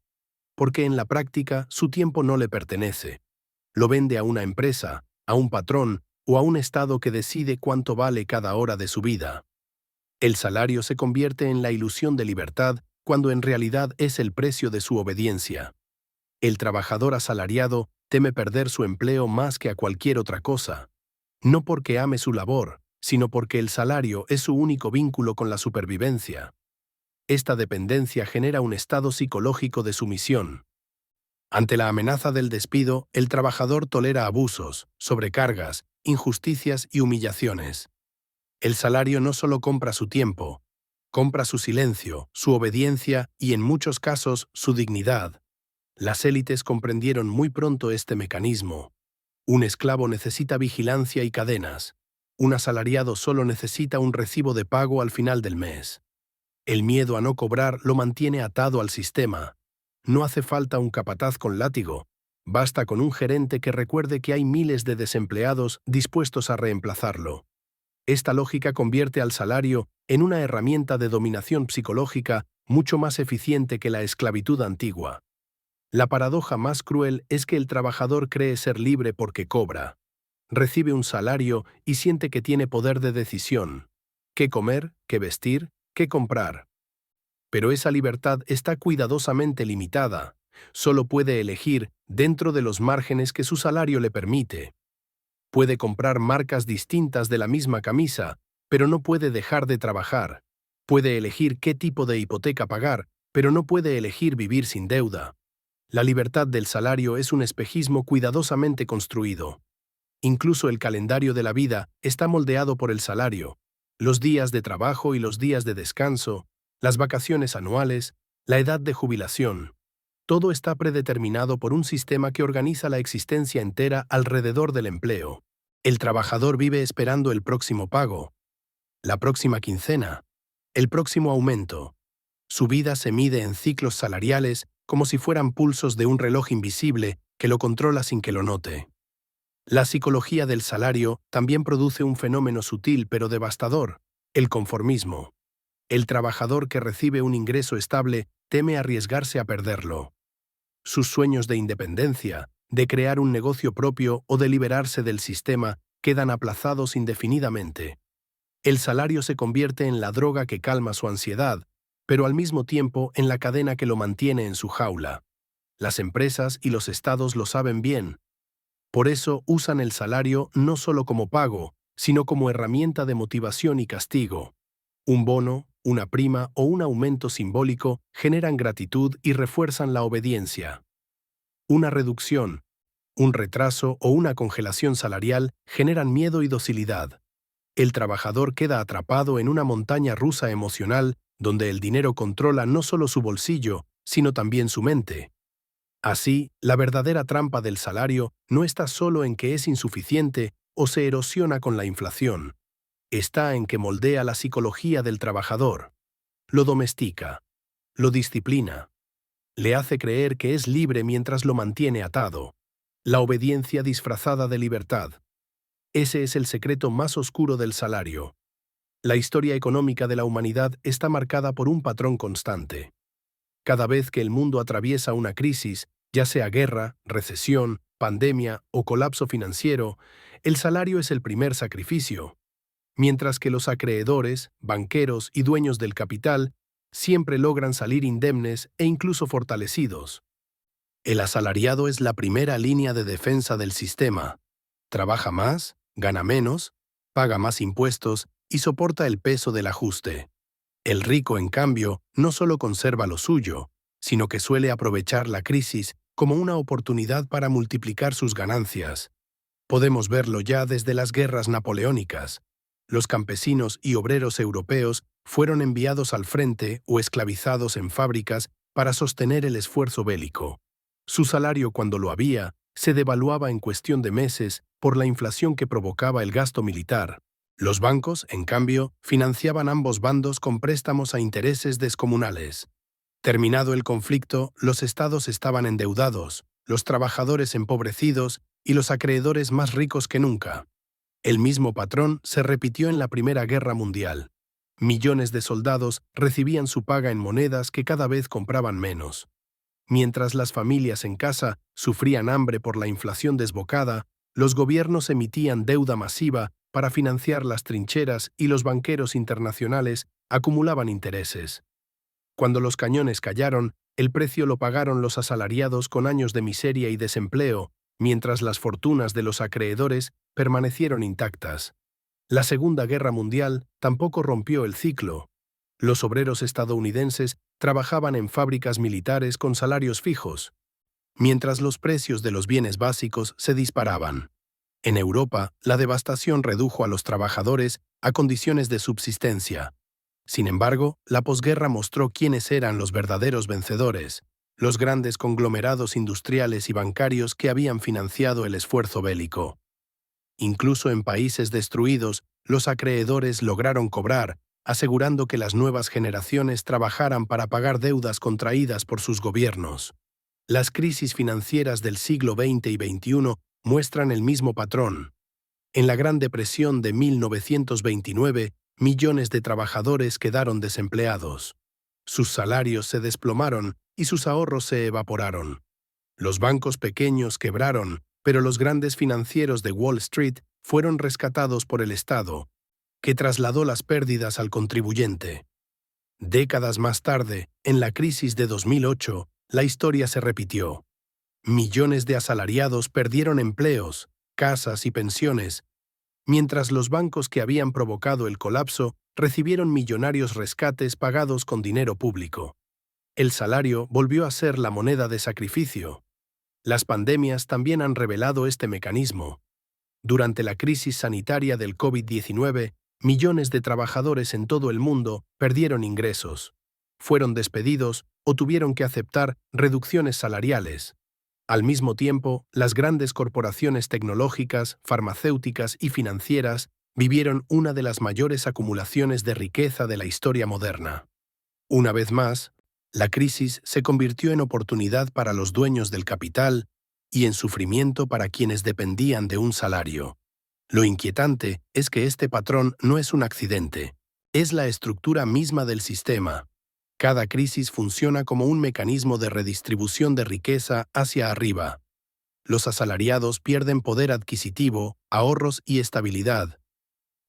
porque en la práctica su tiempo no le pertenece. Lo vende a una empresa, a un patrón o a un Estado que decide cuánto vale cada hora de su vida. El salario se convierte en la ilusión de libertad cuando en realidad es el precio de su obediencia. El trabajador asalariado teme perder su empleo más que a cualquier otra cosa, no porque ame su labor, sino porque el salario es su único vínculo con la supervivencia. Esta dependencia genera un estado psicológico de sumisión. Ante la amenaza del despido, el trabajador tolera abusos, sobrecargas, injusticias y humillaciones. El salario no solo compra su tiempo, compra su silencio, su obediencia y, en muchos casos, su dignidad. Las élites comprendieron muy pronto este mecanismo. Un esclavo necesita vigilancia y cadenas. Un asalariado solo necesita un recibo de pago al final del mes. El miedo a no cobrar lo mantiene atado al sistema. No hace falta un capataz con látigo. Basta con un gerente que recuerde que hay miles de desempleados dispuestos a reemplazarlo. Esta lógica convierte al salario en una herramienta de dominación psicológica mucho más eficiente que la esclavitud antigua. La paradoja más cruel es que el trabajador cree ser libre porque cobra. Recibe un salario y siente que tiene poder de decisión. ¿Qué comer? ¿Qué vestir? ¿Qué comprar? Pero esa libertad está cuidadosamente limitada. Solo puede elegir dentro de los márgenes que su salario le permite. Puede comprar marcas distintas de la misma camisa, pero no puede dejar de trabajar. Puede elegir qué tipo de hipoteca pagar, pero no puede elegir vivir sin deuda. La libertad del salario es un espejismo cuidadosamente construido. Incluso el calendario de la vida está moldeado por el salario. Los días de trabajo y los días de descanso, las vacaciones anuales, la edad de jubilación. Todo está predeterminado por un sistema que organiza la existencia entera alrededor del empleo. El trabajador vive esperando el próximo pago, la próxima quincena, el próximo aumento. Su vida se mide en ciclos salariales como si fueran pulsos de un reloj invisible que lo controla sin que lo note. La psicología del salario también produce un fenómeno sutil pero devastador, el conformismo. El trabajador que recibe un ingreso estable teme arriesgarse a perderlo. Sus sueños de independencia, de crear un negocio propio o de liberarse del sistema quedan aplazados indefinidamente. El salario se convierte en la droga que calma su ansiedad, pero al mismo tiempo en la cadena que lo mantiene en su jaula. Las empresas y los estados lo saben bien. Por eso usan el salario no solo como pago, sino como herramienta de motivación y castigo. Un bono, una prima o un aumento simbólico generan gratitud y refuerzan la obediencia. Una reducción, un retraso o una congelación salarial generan miedo y docilidad. El trabajador queda atrapado en una montaña rusa emocional donde el dinero controla no solo su bolsillo, sino también su mente. Así, la verdadera trampa del salario no está solo en que es insuficiente o se erosiona con la inflación. Está en que moldea la psicología del trabajador. Lo domestica. Lo disciplina. Le hace creer que es libre mientras lo mantiene atado. La obediencia disfrazada de libertad. Ese es el secreto más oscuro del salario. La historia económica de la humanidad está marcada por un patrón constante. Cada vez que el mundo atraviesa una crisis, ya sea guerra, recesión, pandemia o colapso financiero, el salario es el primer sacrificio, mientras que los acreedores, banqueros y dueños del capital siempre logran salir indemnes e incluso fortalecidos. El asalariado es la primera línea de defensa del sistema. Trabaja más, gana menos, paga más impuestos y soporta el peso del ajuste. El rico, en cambio, no solo conserva lo suyo, sino que suele aprovechar la crisis como una oportunidad para multiplicar sus ganancias. Podemos verlo ya desde las guerras napoleónicas. Los campesinos y obreros europeos fueron enviados al frente o esclavizados en fábricas para sostener el esfuerzo bélico. Su salario, cuando lo había, se devaluaba en cuestión de meses por la inflación que provocaba el gasto militar. Los bancos, en cambio, financiaban ambos bandos con préstamos a intereses descomunales. Terminado el conflicto, los estados estaban endeudados, los trabajadores empobrecidos y los acreedores más ricos que nunca. El mismo patrón se repitió en la Primera Guerra Mundial. Millones de soldados recibían su paga en monedas que cada vez compraban menos. Mientras las familias en casa sufrían hambre por la inflación desbocada, los gobiernos emitían deuda masiva para financiar las trincheras y los banqueros internacionales acumulaban intereses. Cuando los cañones callaron, el precio lo pagaron los asalariados con años de miseria y desempleo, mientras las fortunas de los acreedores permanecieron intactas. La Segunda Guerra Mundial tampoco rompió el ciclo. Los obreros estadounidenses trabajaban en fábricas militares con salarios fijos, mientras los precios de los bienes básicos se disparaban. En Europa, la devastación redujo a los trabajadores a condiciones de subsistencia. Sin embargo, la posguerra mostró quiénes eran los verdaderos vencedores, los grandes conglomerados industriales y bancarios que habían financiado el esfuerzo bélico. Incluso en países destruidos, los acreedores lograron cobrar, asegurando que las nuevas generaciones trabajaran para pagar deudas contraídas por sus gobiernos. Las crisis financieras del siglo XX y XXI muestran el mismo patrón. En la Gran Depresión de 1929, millones de trabajadores quedaron desempleados. Sus salarios se desplomaron y sus ahorros se evaporaron. Los bancos pequeños quebraron, pero los grandes financieros de Wall Street fueron rescatados por el Estado, que trasladó las pérdidas al contribuyente. Décadas más tarde, en la crisis de 2008, la historia se repitió. Millones de asalariados perdieron empleos, casas y pensiones, mientras los bancos que habían provocado el colapso recibieron millonarios rescates pagados con dinero público. El salario volvió a ser la moneda de sacrificio. Las pandemias también han revelado este mecanismo. Durante la crisis sanitaria del COVID-19, millones de trabajadores en todo el mundo perdieron ingresos, fueron despedidos o tuvieron que aceptar reducciones salariales. Al mismo tiempo, las grandes corporaciones tecnológicas, farmacéuticas y financieras vivieron una de las mayores acumulaciones de riqueza de la historia moderna. Una vez más, la crisis se convirtió en oportunidad para los dueños del capital y en sufrimiento para quienes dependían de un salario. Lo inquietante es que este patrón no es un accidente, es la estructura misma del sistema. Cada crisis funciona como un mecanismo de redistribución de riqueza hacia arriba. Los asalariados pierden poder adquisitivo, ahorros y estabilidad.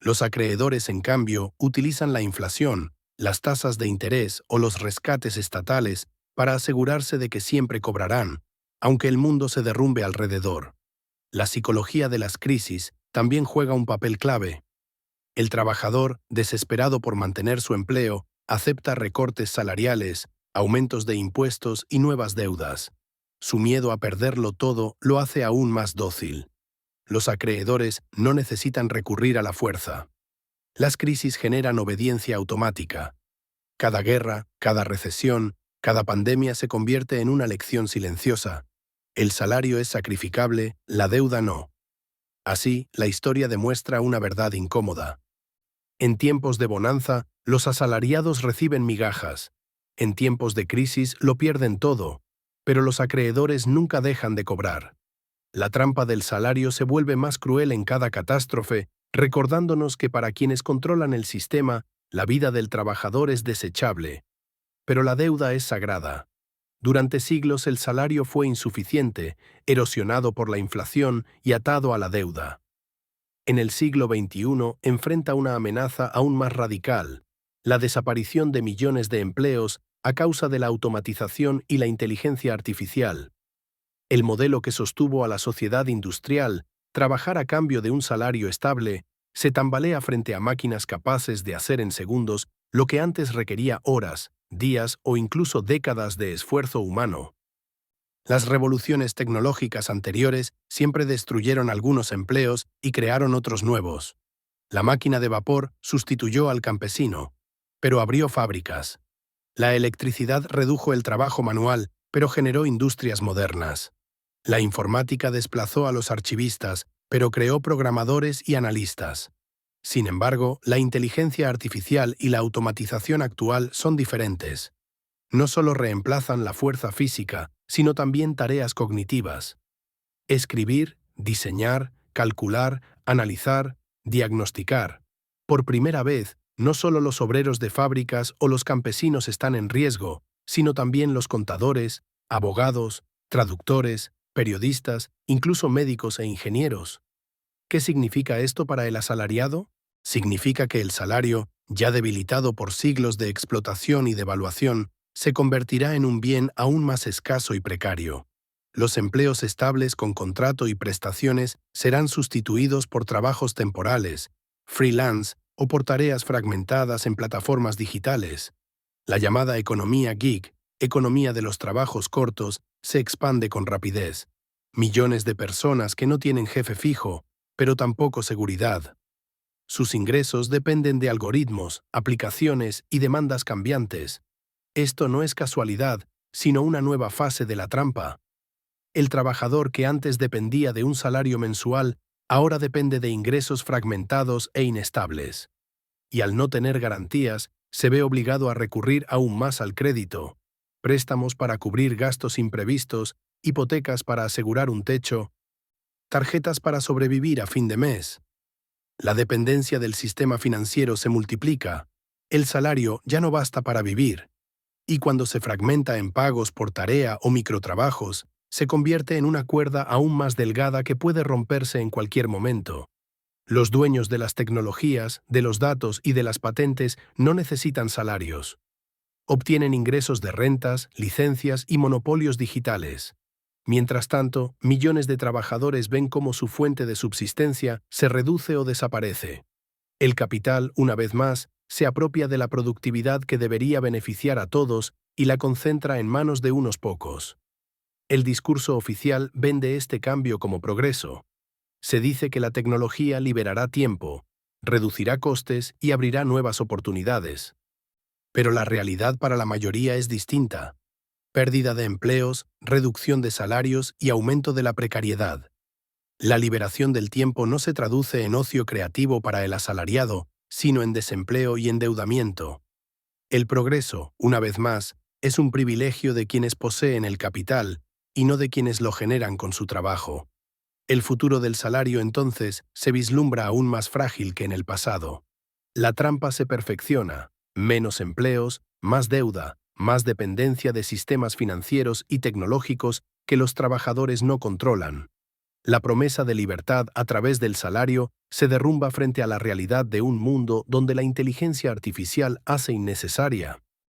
Los acreedores, en cambio, utilizan la inflación, las tasas de interés o los rescates estatales para asegurarse de que siempre cobrarán, aunque el mundo se derrumbe alrededor. La psicología de las crisis también juega un papel clave. El trabajador, desesperado por mantener su empleo, acepta recortes salariales, aumentos de impuestos y nuevas deudas. Su miedo a perderlo todo lo hace aún más dócil. Los acreedores no necesitan recurrir a la fuerza. Las crisis generan obediencia automática. Cada guerra, cada recesión, cada pandemia se convierte en una lección silenciosa. El salario es sacrificable, la deuda no. Así, la historia demuestra una verdad incómoda. En tiempos de bonanza, los asalariados reciben migajas. En tiempos de crisis lo pierden todo, pero los acreedores nunca dejan de cobrar. La trampa del salario se vuelve más cruel en cada catástrofe, recordándonos que para quienes controlan el sistema, la vida del trabajador es desechable. Pero la deuda es sagrada. Durante siglos el salario fue insuficiente, erosionado por la inflación y atado a la deuda. En el siglo XXI enfrenta una amenaza aún más radical, la desaparición de millones de empleos a causa de la automatización y la inteligencia artificial. El modelo que sostuvo a la sociedad industrial, trabajar a cambio de un salario estable, se tambalea frente a máquinas capaces de hacer en segundos lo que antes requería horas, días o incluso décadas de esfuerzo humano. Las revoluciones tecnológicas anteriores siempre destruyeron algunos empleos y crearon otros nuevos. La máquina de vapor sustituyó al campesino, pero abrió fábricas. La electricidad redujo el trabajo manual, pero generó industrias modernas. La informática desplazó a los archivistas, pero creó programadores y analistas. Sin embargo, la inteligencia artificial y la automatización actual son diferentes. No solo reemplazan la fuerza física, sino también tareas cognitivas. Escribir, diseñar, calcular, analizar, diagnosticar. Por primera vez, no solo los obreros de fábricas o los campesinos están en riesgo, sino también los contadores, abogados, traductores, periodistas, incluso médicos e ingenieros. ¿Qué significa esto para el asalariado? Significa que el salario, ya debilitado por siglos de explotación y devaluación, se convertirá en un bien aún más escaso y precario. Los empleos estables con contrato y prestaciones serán sustituidos por trabajos temporales, freelance o por tareas fragmentadas en plataformas digitales. La llamada economía gig, economía de los trabajos cortos, se expande con rapidez. Millones de personas que no tienen jefe fijo, pero tampoco seguridad. Sus ingresos dependen de algoritmos, aplicaciones y demandas cambiantes. Esto no es casualidad, sino una nueva fase de la trampa. El trabajador que antes dependía de un salario mensual, ahora depende de ingresos fragmentados e inestables. Y al no tener garantías, se ve obligado a recurrir aún más al crédito, préstamos para cubrir gastos imprevistos, hipotecas para asegurar un techo, tarjetas para sobrevivir a fin de mes. La dependencia del sistema financiero se multiplica. El salario ya no basta para vivir. Y cuando se fragmenta en pagos por tarea o microtrabajos, se convierte en una cuerda aún más delgada que puede romperse en cualquier momento. Los dueños de las tecnologías, de los datos y de las patentes no necesitan salarios. Obtienen ingresos de rentas, licencias y monopolios digitales. Mientras tanto, millones de trabajadores ven cómo su fuente de subsistencia se reduce o desaparece. El capital, una vez más, se apropia de la productividad que debería beneficiar a todos y la concentra en manos de unos pocos. El discurso oficial vende este cambio como progreso. Se dice que la tecnología liberará tiempo, reducirá costes y abrirá nuevas oportunidades. Pero la realidad para la mayoría es distinta. Pérdida de empleos, reducción de salarios y aumento de la precariedad. La liberación del tiempo no se traduce en ocio creativo para el asalariado, sino en desempleo y endeudamiento. El progreso, una vez más, es un privilegio de quienes poseen el capital y no de quienes lo generan con su trabajo. El futuro del salario entonces se vislumbra aún más frágil que en el pasado. La trampa se perfecciona: menos empleos, más deuda, más dependencia de sistemas financieros y tecnológicos que los trabajadores no controlan. La promesa de libertad a través del salario se derrumba frente a la realidad de un mundo donde la inteligencia artificial hace innecesaria